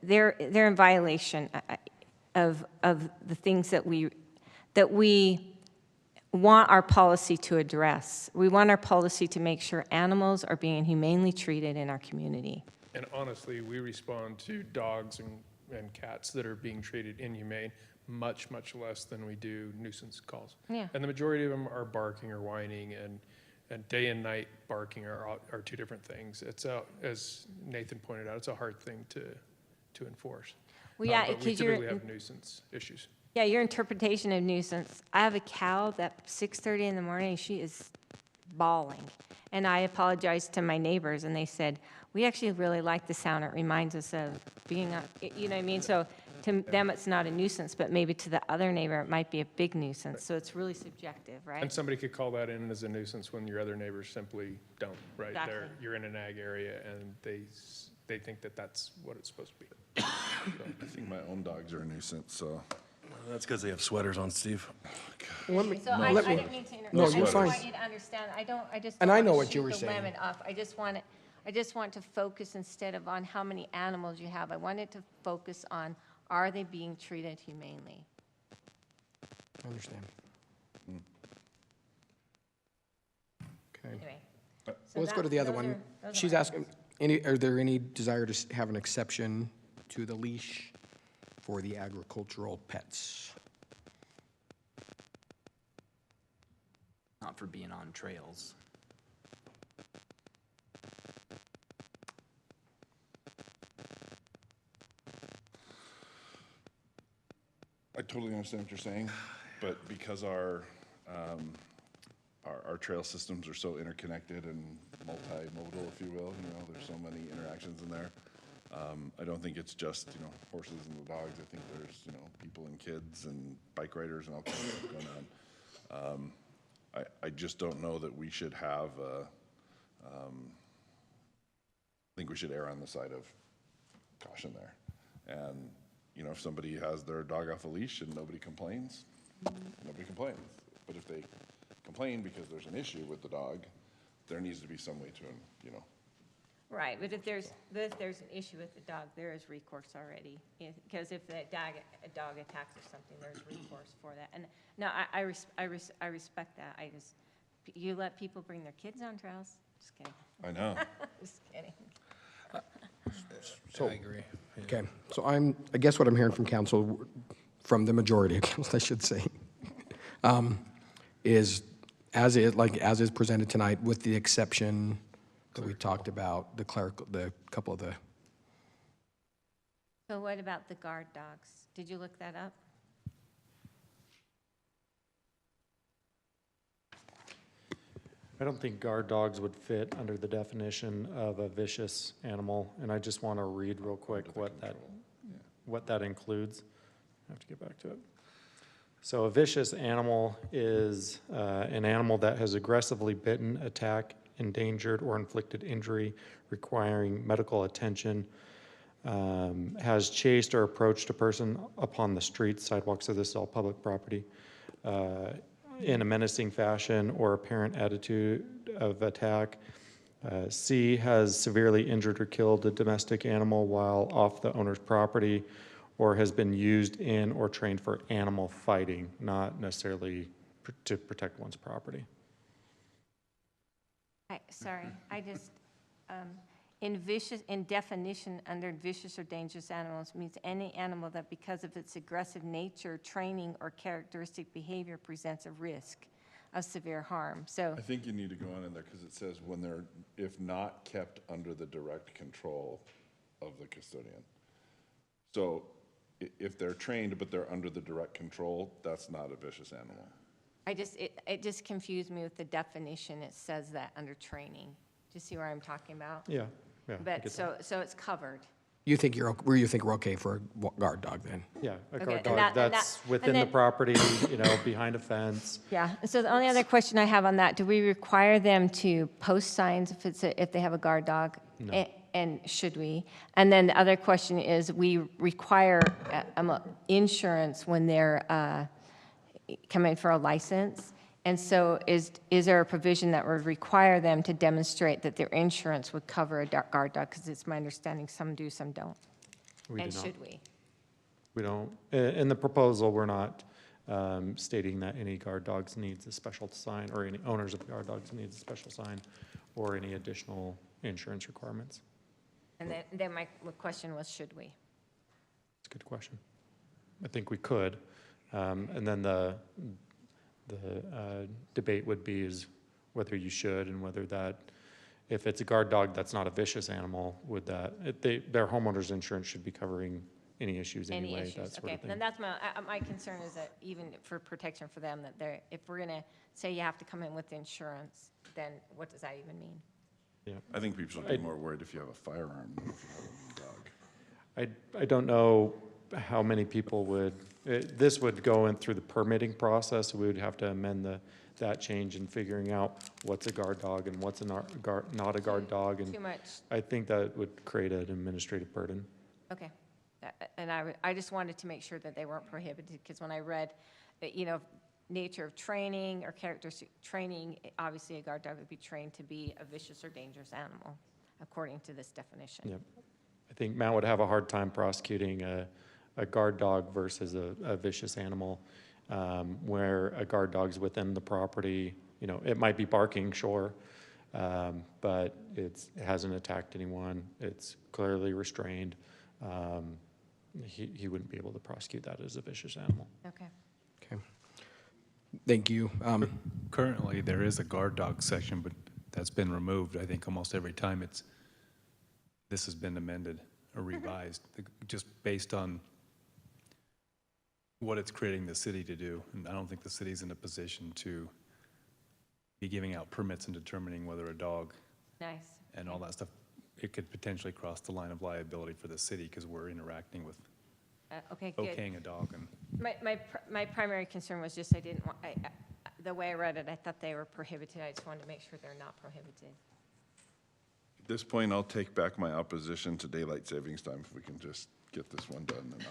they're in violation. of the things that we want our policy to address. We want our policy to make sure animals are being humanely treated in our community. And honestly, we respond to dogs and cats that are being treated inhumane much, much less than we do nuisance calls. Yeah. And the majority of them are barking or whining, and day and night barking are two different things. It's as Nathan pointed out, it's a hard thing to enforce. Well, yeah, But we because you're, typically have nuisance issues. yeah, your interpretation of nuisance. I have a cow that 6:30 in the morning, she is bawling. And I apologized to my neighbors, and they said, we actually really like the sound. It reminds us of being on, you know what I mean? So to them, it's not a nuisance, but maybe to the other neighbor, it might be a big nuisance. So it's really subjective, right? And somebody could call that in as a nuisance when your other neighbors simply don't, right? Exactly. You're in an ag area, and they think that that's what it's supposed to be. I think my own dogs are a nuisance, so. That's because they have sweaters on, Steve. Let me- So no, I let me- didn't mean to interrupt. No, I you're just fine. want you to understand, I just And don't I want know to what you shoot were the saying. lemon off. I just want to focus instead of on how many animals you have. I wanted to focus on, are they being treated humanely? I understand. Okay. Anyway. Well, so let's go that- to the other those one. are- those are She's my asking, are there any desire to have an exception to the leash for the agricultural pets? Not for being on trails. I totally understand what you're saying, but because our trail systems are so interconnected and multimodal, if you will, there's so many interactions in there. I don't think it's just, horses and the dogs. I think there's, people and kids and bike riders and all kinds of stuff going on. I just don't know that we should have I think we should err on the side of caution there. And, if somebody has their dog off a leash and nobody complains, nobody complains. But if they complain because there's an issue with the dog, there needs to be some way to, Right, but if there's an issue with the dog, there is recourse already. Because if a dog attacks or something, there's recourse for that. And no, I respect that. You let people bring their kids on trails? Just kidding. I know. Just kidding. So, I agree. Okay, so I guess what I'm hearing from council, from the majority of council, I should say, is as is presented tonight, with the exception that we talked about, the couple of the. So what about the guard dogs? Did you look that up? I don't think guard dogs would fit under the definition of a vicious animal, and I just want to read real quick what that includes. I have to get back to it. So a vicious animal is an animal that has aggressively bitten, attacked, endangered, or inflicted injury requiring medical attention, has chased or approached a person upon the streets, sidewalks, so this is all public property, in a menacing fashion or apparent attitude of attack. C, has severely injured or killed a domestic animal while off the owner's property, or has been used in or trained for animal fighting, not necessarily to protect one's property. In definition, under vicious or dangerous animals means any animal that because of its aggressive nature, training, or characteristic behavior presents a risk of severe harm. So I think you need to go on in there because it says when they're, if not kept under the direct control of the custodian. So if they're trained but they're under the direct control, that's not a vicious animal. it just confused me with the definition. It says that under training. Do you see where I'm talking about? Yeah. I But get so it's covered. You think we're okay for a guard dog then? Yeah, a Okay, guard and dog that- and that's that- within and the then- property, behind a fence. Yeah, and so the only other question I have on that, do we require them to post signs if they have a guard dog? No. And should we? And then the other question is, we require insurance when they're coming for a license. And so is there a provision that would require them to demonstrate that their insurance would cover a guard dog? Because it's my understanding some do, some don't. We do And not. should we? We don't, in the proposal, we're not stating that any guard dogs needs a special sign, or any owners of guard dogs needs a special sign, or any additional insurance requirements. And then my question was, should we? It's a good question. I think we could. And then the debate would be is whether you should, and whether that, if it's a guard dog that's not a vicious animal, would that, their homeowner's insurance should be covering any issues Any anyway, issues? that sort Okay, of thing. then that's my concern is that even for protection for them, that they're, if we're gonna say you have to come in with insurance, then what does that even mean? Yeah. I think people should be more worried if you have a firearm than if you have a dog. I don't know how many people would, this would go in through the permitting process. We would have to amend that change in figuring out what's a guard dog and what's not a guard dog. And Too much. I think that would create an administrative burden. Okay. And I just wanted to make sure that they weren't prohibited, because when I read, nature of training or characteristic training, obviously a guard dog would be trained to be a vicious or dangerous animal, according to this definition. Yep. I think Matt would have a hard time prosecuting a guard dog versus a vicious animal, where a guard dog's within the property. It might be barking, sure, but it hasn't attacked anyone. It's clearly restrained. He wouldn't be able to prosecute that as a vicious animal. Okay. Okay. Thank you. Currently, there is a guard dog section, but that's been removed, I think, almost every time this has been amended or revised, just based on what it's creating the city to do. And I don't think the city's in a position to be giving out permits and determining whether a dog Nice. and all that stuff, it could potentially cross the line of liability for the city because we're interacting with Okay, good. okaying a dog. And My primary concern was just I didn't want, the way I read it, I thought they were prohibited. I just wanted to make sure they're not prohibited. At this point, I'll take back my opposition to daylight savings time if we can just get this one done, and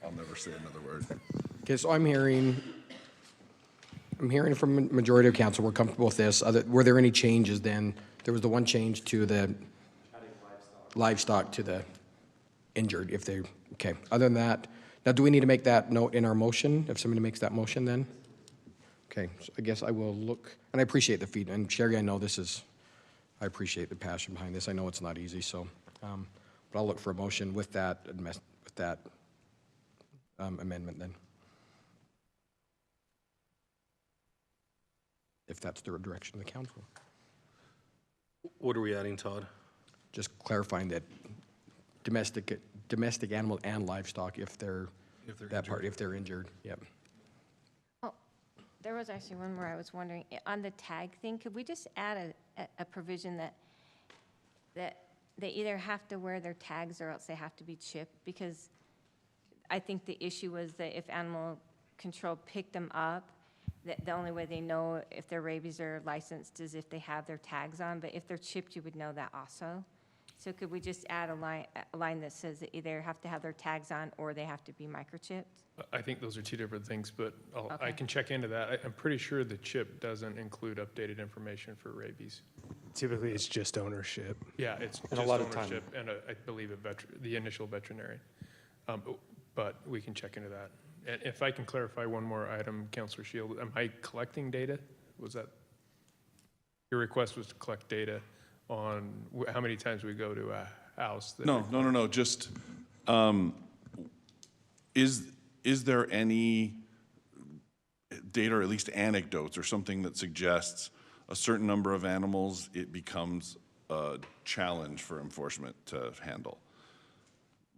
I'll never say another word. Okay, so I'm hearing from the majority of council, we're comfortable with this. Were there any changes then? There was the one change to the livestock to the injured, if they, okay. Other than that, now do we need to make that note in our motion, if somebody makes that motion then? Okay, so I guess I will look, and I appreciate the feedback, and Sherry, I know I appreciate the passion behind this. I know it's not easy, so, but I'll look for a motion with that amendment then. If that's the direction of the council. What are we adding, Todd? Just clarifying that domestic animal and livestock, if they're injured, yep. Oh, there was actually one where I was wondering, on the tag thing, could we just add a provision that they either have to wear their tags or else they have to be chipped? Because I think the issue was that if animal control picked them up, that the only way they know if they're rabies or licensed is if they have their tags on, but if they're chipped, you would know that also. So could we just add a line that says that either have to have their tags on or they have to be microchipped? I think those are two different things, but I Okay. can check into that. I'm pretty sure the chip doesn't include updated information for rabies. Typically, it's just ownership. Yeah, it's And a just lot of time. ownership and I believe the initial veterinarian. But we can check into that. And if I can clarify one more item, Councilor Shield, am I collecting data? Was that, your request was to collect data on how many times we go to a house? No, just, is there any data, or at least anecdotes, or something that suggests a certain number of animals, it becomes a challenge for enforcement to handle,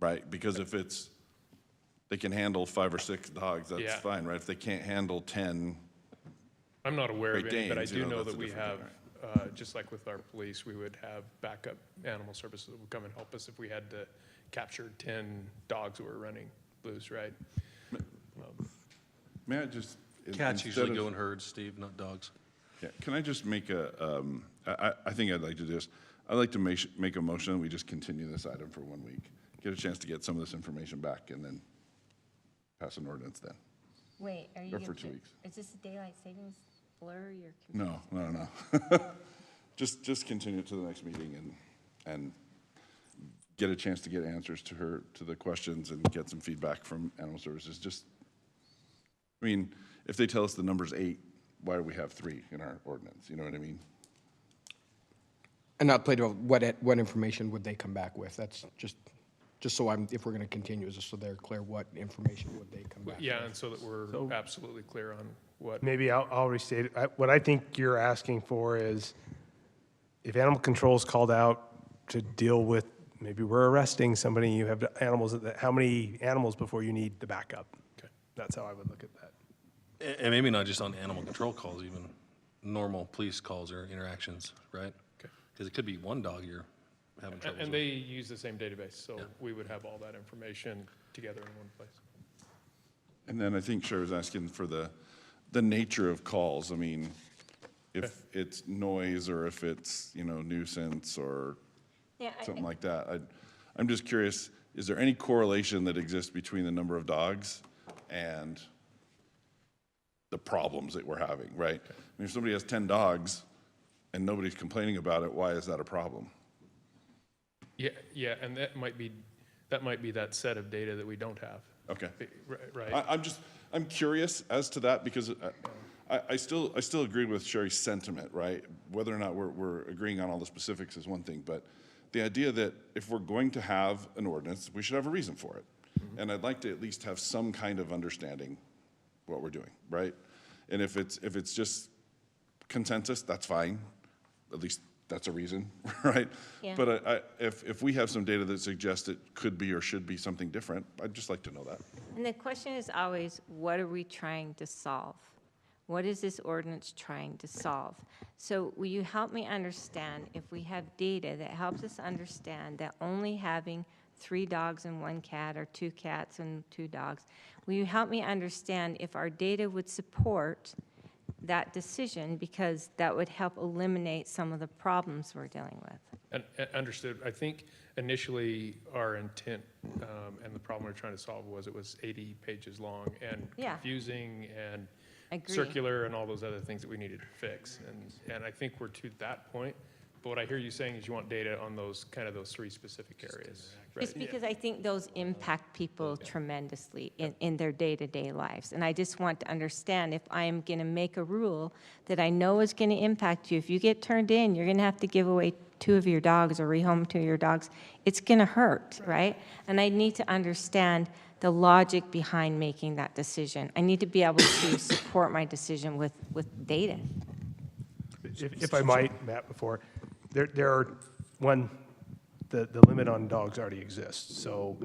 right? Because if they can handle 5 or 6 dogs, that's Yeah. fine, right? If they can't handle 10, I'm not aware of Great any, but I Danes, do know that's that a we different have, thing, just like with our police, we would have backup animal services that would come and help us if we had to capture 10 dogs that were running loose, right? may I just? Cats instead usually of- go in herds, Steve, not dogs. Yeah, can I just make I think I'd like to do this. I'd like to make a motion, we just continue this item for 1 week. Get a chance to get some of this information back and then pass an ordinance then. Wait, are you? Or for 2 weeks. Is this a daylight savings blur you're? No. Just continue it to the next meeting and get a chance to get answers to the questions and get some feedback from Animal Services. Just, I mean, if they tell us the number's 8, why do we have 3 in our ordinance? You know what I mean? And not play to what information would they come back with? That's just so if we're going to continue, just so they're clear, what information would they come back with? Yeah, and so that we're absolutely clear on what. Maybe I'll restate it. What I think you're asking for is if animal control's called out to deal with, maybe we're arresting somebody, you have animals, how many animals before you need the backup? Okay. That's how I would look at that. And maybe not just on animal control calls, even normal police calls or interactions, right? Okay. Because it could be one dog you're having trouble with. And they use the same database, so we would have all that information together in one place. And then I think Sherry was asking for the nature of calls. I mean, if it's noise or if it's, nuisance or something like that. I'm just curious, is there any correlation that exists between the number of dogs and the problems that we're having, right? I mean, if somebody has 10 dogs and nobody's complaining about it, why is that a problem? Yeah, and that might be that set of data that we don't have. Okay. Right. I'm curious as to that because I still agree with Sherry's sentiment, right? Whether or not we're agreeing on all the specifics is one thing, but the idea that if we're going to have an ordinance, we should have a reason for it. Mm-hmm. And I'd like to at least have some kind of understanding what we're doing, right? And if it's just consensus, that's fine. At least that's a reason, right? Yeah. But if we have some data that suggests it could be or should be something different, I'd just like to know that. And the question is always, what are we trying to solve? What is this ordinance trying to solve? So will you help me understand if we have data that helps us understand that only having 3 dogs and 1 cat or 2 cats and 2 dogs, will you help me understand if our data would support that decision, because that would help eliminate some of the problems we're dealing with? And understood. I think initially our intent and the problem we're trying to solve was it was 80 pages long and confusing and circular and all those other things that we needed to fix. And I think we're to that point. But what I hear you saying is you want data on those 3 specific areas. Right? Just because I think those impact people tremendously in their day-to-day lives. And I just want to understand, if I am going to make a rule that I know is going to impact you, if you get turned in, you're going to have to give away 2 of your dogs or rehome 2 of your dogs, it's going to hurt, right? And I need to understand the logic behind making that decision. I need to be able to support my decision with data. If I might, Matt, before, there are the limit on dogs already exists. So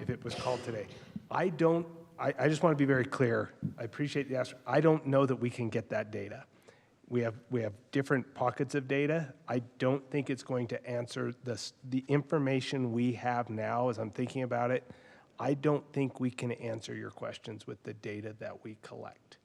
if it was called today, I just want to be very clear. I appreciate the answer. I don't know that we can get that data. We have different pockets of data. I don't think it's going to answer the information we have now as I'm thinking about it. I don't think we can answer your questions with the data that we collect.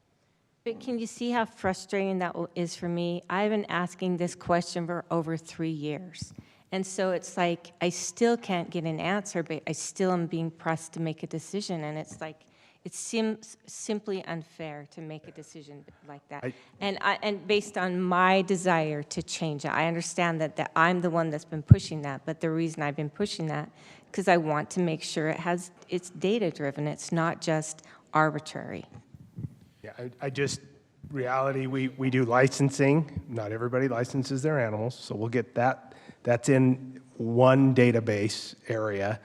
But can you see how frustrating that is for me? I've been asking this question for over 3 years. And so it's like, I still can't get an answer, but I still am being pressed to make a decision. And it's like, it seems simply unfair to make a decision like that. And based on my desire to change it, I understand that I'm the one that's been pushing that. But the reason I've been pushing that, because I want to make sure it's data-driven. It's not just arbitrary. Yeah, reality, we do licensing. Not everybody licenses their animals, so we'll get that. That's in one database area.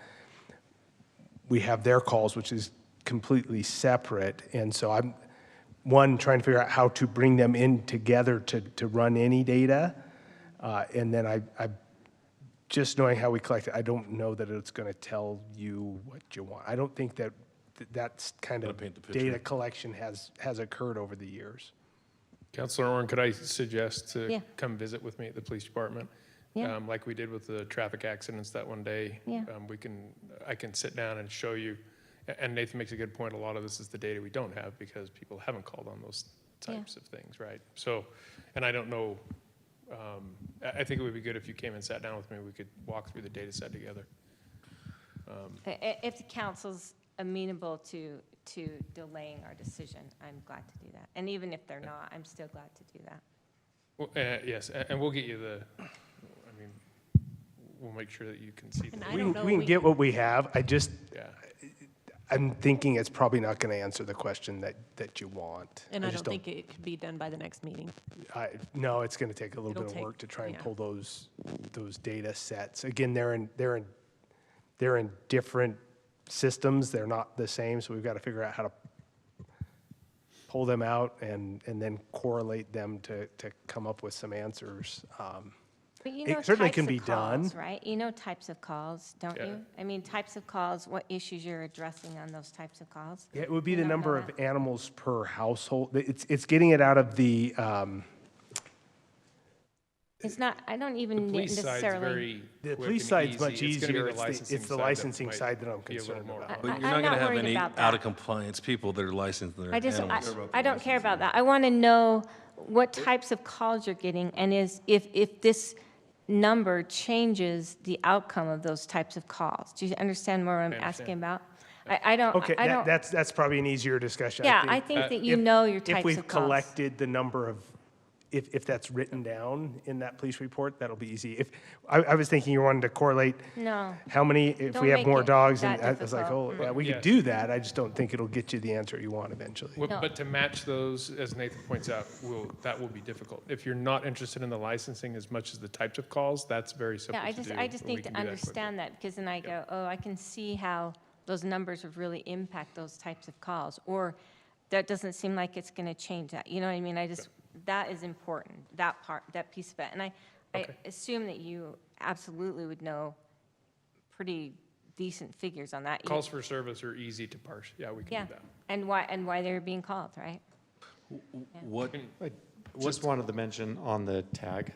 We have their calls, which is completely separate. And so I'm, trying to figure out how to bring them in together to run any data. And then I just knowing how we collect it, I don't know that it's going to tell you what you want. I don't think that's kind of data collection has occurred over the years. Councilor Orrin, could I suggest to come visit with me at the police department? Yeah. Like we did with the traffic accidents that one day. Yeah. I can sit down and show you, and Nathan makes a good point, a lot of this is the data we don't have because people haven't called on those types of things, right? So, and I don't know, I think it would be good if you came and sat down with me, we could walk through the data set together. If the council's amenable to delaying our decision, I'm glad to do that. And even if they're not, I'm still glad to do that. Well, yes, and we'll get you we'll make sure that you can see And that. I We don't can, know, we can we- get what we have. Yeah. I'm thinking it's probably not going to answer the question that you want. And I just don't think it could be done by the next meeting. No, it's going to take a little It'll bit of take- work to try and yeah. pull those data sets. Again, they're in different systems. They're not the same, so we've got to figure out how to pull them out and then correlate them to come up with some answers. But you It know certainly types can of be done. calls, right? You know types of calls, don't Yeah. you? I mean, types of calls, what issues you're addressing on those types of calls? Yeah, it would be You the don't know number of that? animals per household. It's getting it out of the, It's not, I don't The even police side's necessarily. very the quick police and side's easy. much It's gonna be easier. the It's licensing the side that licensing might side that I'm be a little concerned more- about. But you're I'm not not gonna have worried any about that. out-of-compliance people that are licensed their I just, animals. I don't care about that. I want to know what types of calls you're getting, and if this number changes the outcome of those types of calls. Do you understand what I'm asking about? I don't, Okay, I don't. that's probably an easier discussion. Yeah, I think that you If- know your If types we've of calls. collected the number of, if that's written down in that police report, that'll be easy. If, I was thinking you wanted to correlate No. how many, if Don't we have make more it dogs, and that I was like, difficult. oh, yeah, we could Yes. do that. I just don't think it'll get you the answer you want eventually. Well, No. But to match those, as Nathan points out, that will be difficult. If you're not interested in the licensing as much as the types of calls, that's very simple Yeah, to do. I just and we need to can do that quickly. understand that, because then I go, oh, I can see how those numbers would really impact those types of calls. Or that doesn't seem like it's going to change that. You know what I mean? That is important, that part, that piece of it. And I Okay. assume that you absolutely would know pretty decent figures on that. Calls for service are easy to parse. Yeah, we Yeah, can do that. and why they're being called, right? What, I just wanted to mention on the tag.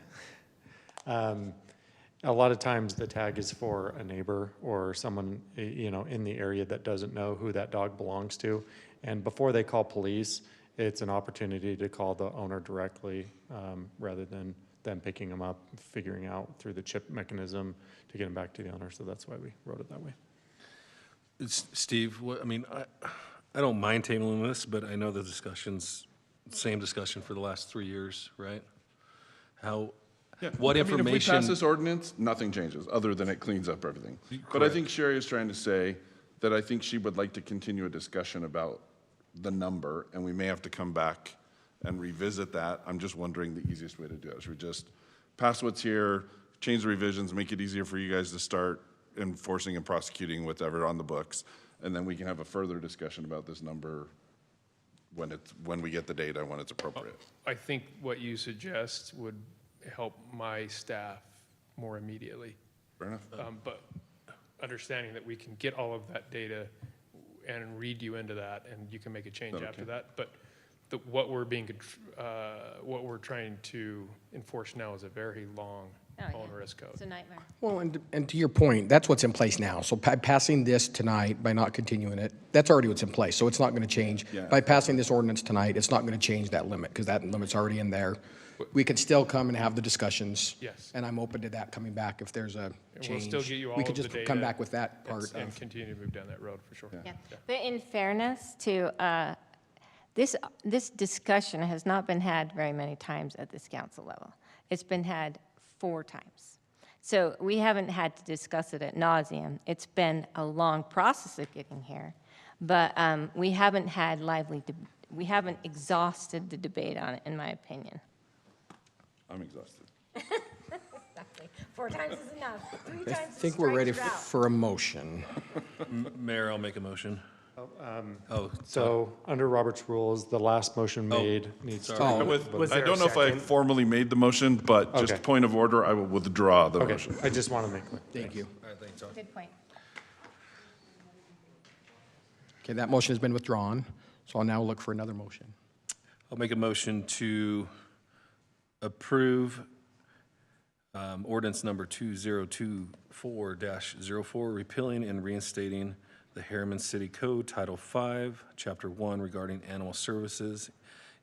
A lot of times the tag is for a neighbor or someone, in the area that doesn't know who that dog belongs to. And before they call police, it's an opportunity to call the owner directly, rather than them picking them up, figuring out through the chip mechanism to get them back to the owner. So that's why we wrote it that way. Steve, I don't mind tabling this, but I know the same discussion for the last 3 years, right? What I mean, if we pass information, this ordinance, nothing changes, other than it cleans up everything. But I think Sherry is trying to say that I think she would like to continue a discussion about the number, and we may have to come back and revisit that. I'm just wondering the easiest way to do it. Should we just pass what's here, change the revisions, make it easier for you guys to start enforcing and prosecuting whatever on the books, and then we can have a further discussion about this number when we get the data, when it's appropriate. I think what you suggest would help my staff more immediately. Fair enough. But understanding that we can get all of that data and read you into that, and you can make a change Is that after okay? that. But what we're trying to enforce now is a very long, Oh, yeah. onerous code. It's a nightmare. Well, and to your point, that's what's in place now. So passing this tonight, by not continuing it, that's already what's in place, so it's not going to change. Yeah. By passing this ordinance tonight, it's not going to change that limit, because that limit's already in there. We can still come and have the discussions. Yes. And I'm open to that coming back if there's a And change. we'll still get you all We of could the just data. come back with that part And of, continue to move down that road, for sure. Yeah, but in fairness to, this discussion has not been had very many times at this council level. It's been had 4 times. So we haven't had to discuss it ad nauseum. It's been a long process of getting here, but we haven't had we haven't exhausted the debate on it, in my opinion. I'm exhausted. Exactly. 4 times is enough. 3 I times think we're ready for a motion. Mayor, I'll make a motion. So under Robert's rules, the last motion made needs to. sorry. Was I there a don't know if I second? formally made the motion, but just Okay. point of order, I will withdraw the Okay, motion. I just want to make clear. Thank you. Good point. Okay, that motion has been withdrawn, so I'll now look for another motion. I'll make a motion to approve ordinance number 2024-04, repealing and reinstating the Herriman City Code, Title 5, Chapter 1 regarding animal services,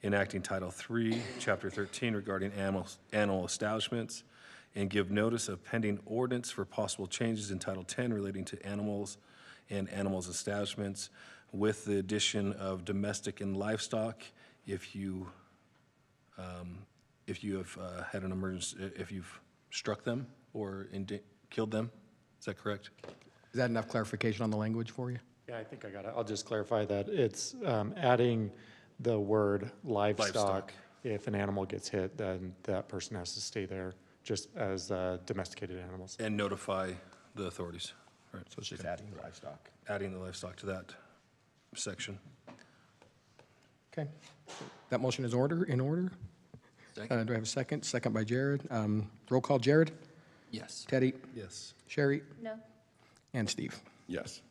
enacting Title 3, Chapter 13 regarding animal establishments, and give notice of pending ordinance for possible changes in Title 10 relating to animals and animals establishments, with the addition of domestic and livestock if you have had an emergency, if you've struck them or killed them. Is that correct? Is that enough clarification on the language for you? Yeah, I think I got it. I'll just clarify that it's adding the word livestock. If an animal gets hit, then that person has to stay there just as domesticated animals. And notify the authorities. Right, so Just adding livestock. adding the livestock to that section. Okay. That motion is in order? Do I have a second? Second by Jared. Roll call, Jared? Yes. Teddy? Yes. Sherry? No. And Steve? Yes.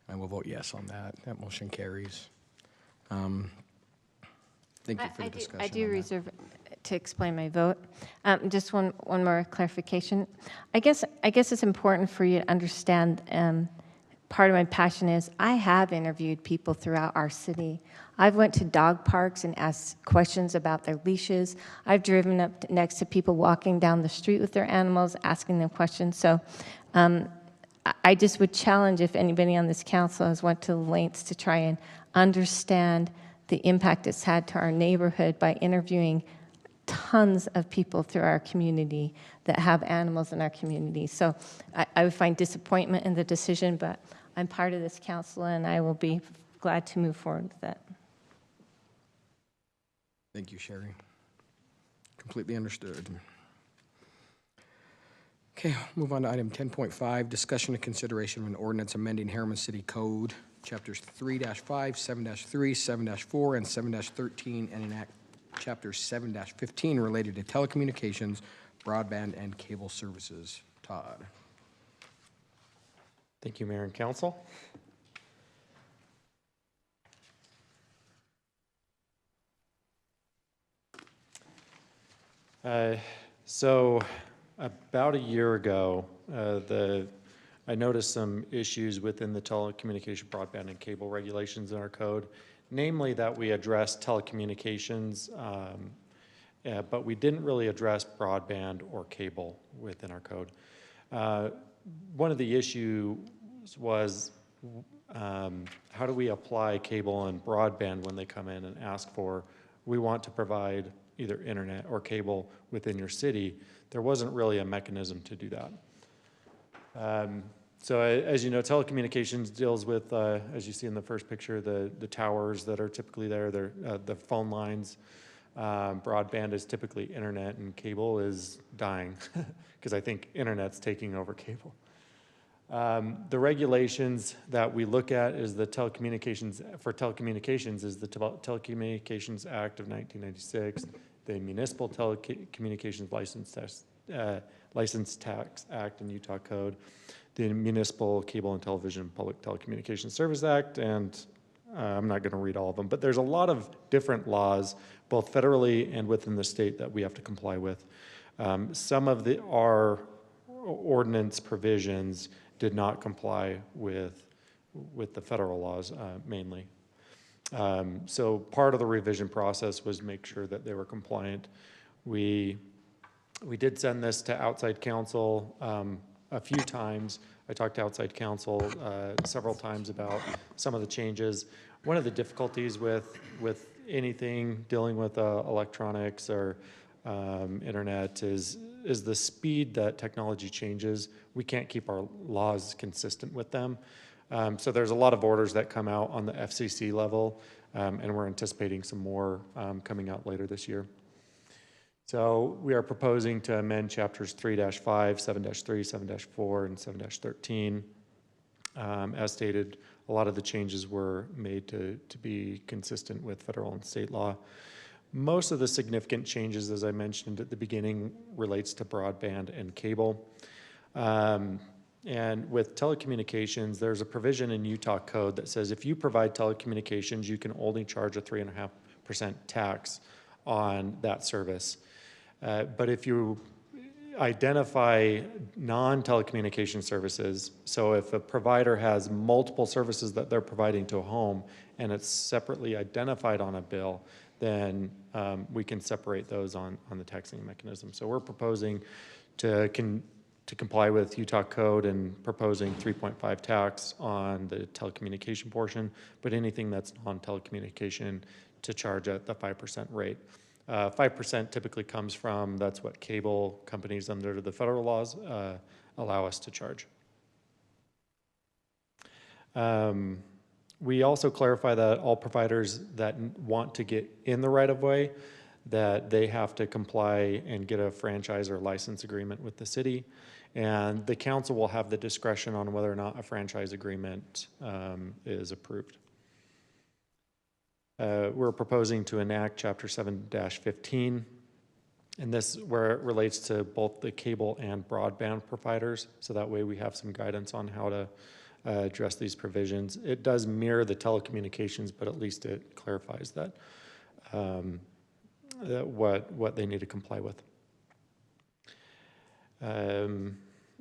I will vote yes on that. That motion carries. Thank you for the discussion I do on that. reserve to explain my vote. Just one more clarification. I guess it's important for you to understand, part of my passion is I have interviewed people throughout our city. I've went to dog parks and asked questions about their leashes. I've driven up next to people walking down the street with their animals, asking them questions. So I just would challenge if anybody on this council has went to the lengths to try and understand the impact it's had to our neighborhood by interviewing tons of people through our community that have animals in our community. So I would find disappointment in the decision, but I'm part of this council and I will be glad to move forward with that. Thank you, Sherry. Completely understood. Okay, move on to item 10.5, discussion and consideration of an ordinance amending Herriman City Code, chapters 3-5, 7-3, 7-4, and 7-13, and enact chapter 7-15 related to telecommunications, broadband, and cable services. Todd. Thank you, Mayor and Council. So about a year ago, I noticed some issues within the telecommunication, broadband, and cable regulations in our code, namely that we addressed telecommunications, but we didn't really address broadband or cable within our code. One of the issues was how do we apply cable and broadband when they come in and ask for, we want to provide either internet or cable within your city. There wasn't really a mechanism to do that. So as you know, telecommunications deals with, as you see in the first picture, the towers that are typically there, the phone lines. Broadband is typically internet, and cable is dying because I think internet's taking over cable. The regulations that we look at is the telecommunications is the Telecommunications Act of 1996, the Municipal Telecommunications License Tax Act and Utah Code, the Municipal Cable and Television Public Telecommunications Service Act, and I'm not going to read all of them, but there's a lot of different laws, both federally and within the state, that we have to comply with. Some of our ordinance provisions did not comply with the federal laws, mainly. So part of the revision process was make sure that they were compliant. We did send this to outside counsel a few times. I talked to outside counsel several times about some of the changes. One of the difficulties with anything dealing with electronics or internet is the speed that technology changes. We can't keep our laws consistent with them. So there's a lot of orders that come out on the FCC level, and we're anticipating some more coming out later this year. So we are proposing to amend chapters 3-5, 7-3, 7-4, and 7-13. As stated, a lot of the changes were made to be consistent with federal and state law. Most of the significant changes, as I mentioned at the beginning, relates to broadband and cable. And with telecommunications, there's a provision in Utah code that says if you provide telecommunications, you can only charge a 3.5% tax on that service. But if you identify non-telecommunication services, so if a provider has multiple services that they're providing to a home and it's separately identified on a bill, then we can separate those on the taxing mechanism. So we're proposing to comply with Utah code and proposing 3.5 tax on the telecommunication portion, but anything that's non-telecommunication to charge at the 5% rate. 5% typically comes from, that's what cable companies under the federal laws allow us to charge. We also clarify that all providers that want to get in the right-of-way, that they have to comply and get a franchise or license agreement with the city. And the council will have the discretion on whether or not a franchise agreement is approved. We're proposing to enact Chapter 7-15, and this where it relates to both the cable and broadband providers, so that way we have some guidance on how to address these provisions. It does mirror the telecommunications, but at least it clarifies that, what they need to comply with.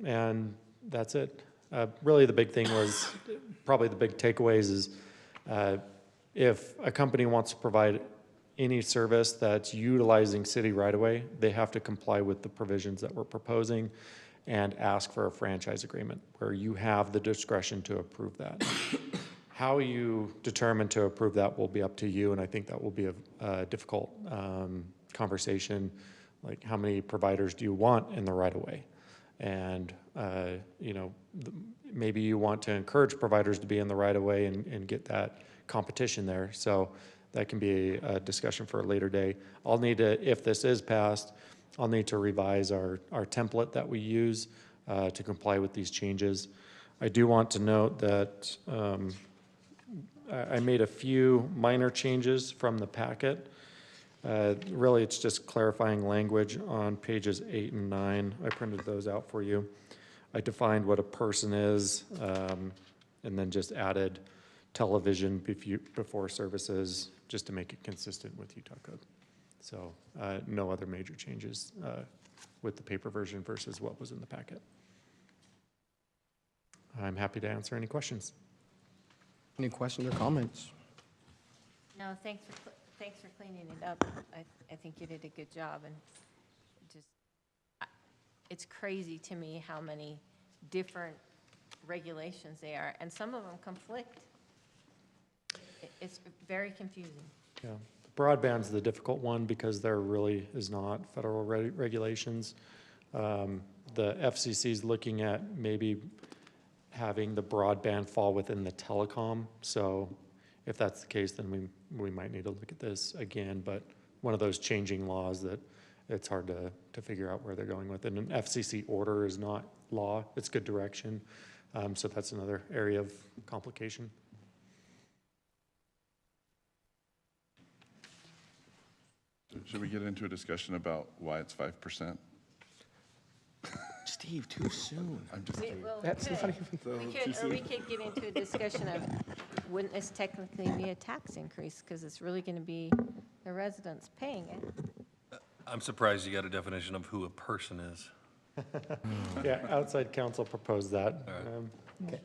And that's it. Really the big thing was, probably the big takeaways is, if a company wants to provide any service that's utilizing city right-of-way, they have to comply with the provisions that we're proposing and ask for a franchise agreement where you have the discretion to approve that. How you determine to approve that will be up to you, and I think that will be a difficult conversation. Like, how many providers do you want in the right-of-way? And you know, maybe you want to encourage providers to be in the right-of-way and get that competition there. So that can be a discussion for a later day. I'll need to, if this is passed, I'll need to revise our template that we use to comply with these changes. I do want to note that I made a few minor changes from the packet. Really, it's just clarifying language on pages 8 and 9. I printed those out for you. I defined what a person is, and then just added television before services, just to make it consistent with Utah code. So no other major changes with the paper version versus what was in the packet. I'm happy to answer any questions. Any questions or comments? No, thanks for cleaning it up. I think you did a good job, and it's crazy to me how many different regulations they are, and some of them conflict. It's very confusing. Yeah, broadband's the difficult one because there really is not federal regulations. The FCC is looking at maybe having the broadband fall within the telecom. So if that's the case, then we might need to look at this again. But one of those changing laws that it's hard to figure out where they're going with it. And an FCC order is not law; it's good direction. So that's another area of complication. Should we get into a discussion about why it's 5%? Steve, too soon. I'm just kidding. We could get into a discussion of, wouldn't this technically be a tax increase? Because it's really going to be the residents paying it. I'm surprised you got a definition of who a person is. Yeah, outside counsel proposed that. Okay.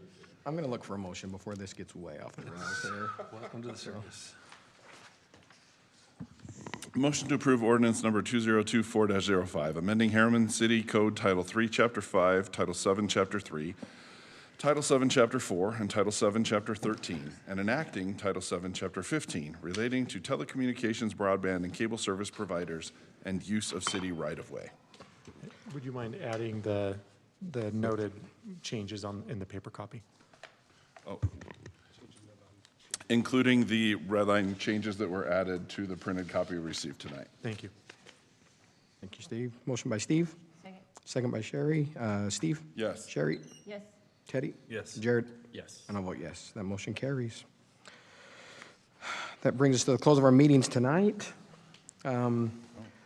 I'm going to look for a motion before this gets way off the rails there. Welcome to the service. Motion to approve ordinance number 2024-05, amending Herriman City Code Title 3, Chapter 5, Title 7, Chapter 3, Title 7, Chapter 4, and Title 7, Chapter 13, and enacting Title 7, Chapter 15, relating to telecommunications, broadband, and cable service providers and use of city right-of-way. Would you mind adding the noted changes in the paper copy? Oh. Including the red line changes that were added to the printed copy received tonight. Thank you. Thank you, Steve. Motion by Steve. Second. Second by Sherry. Steve? Yes. Sherry? Yes. Teddy? Yes. Jared? Yes. And I'll vote yes. That motion carries. That brings us to the close of our meetings tonight.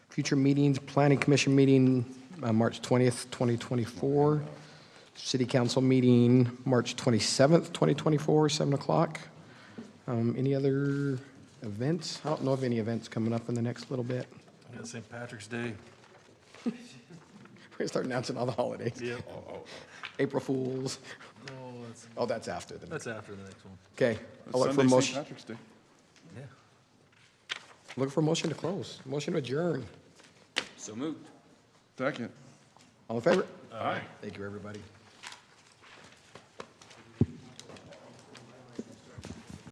Future meetings, Planning Commission meeting, March 20th, 2024. City Council meeting, March 27th, 2024, 7 o'clock. Any other events? I don't know of any events coming up in the next little bit. I got St. Patrick's Day. We're gonna start announcing all the holidays. Yep. April Fools. No, That's after the next. that's after the next one. Okay. I'll look for a Sunday, St. motion. Patrick's Day. Yeah. Look for a motion to close. Motion to adjourn. So moved. Second. All in favor? Aye. Thank you, everybody.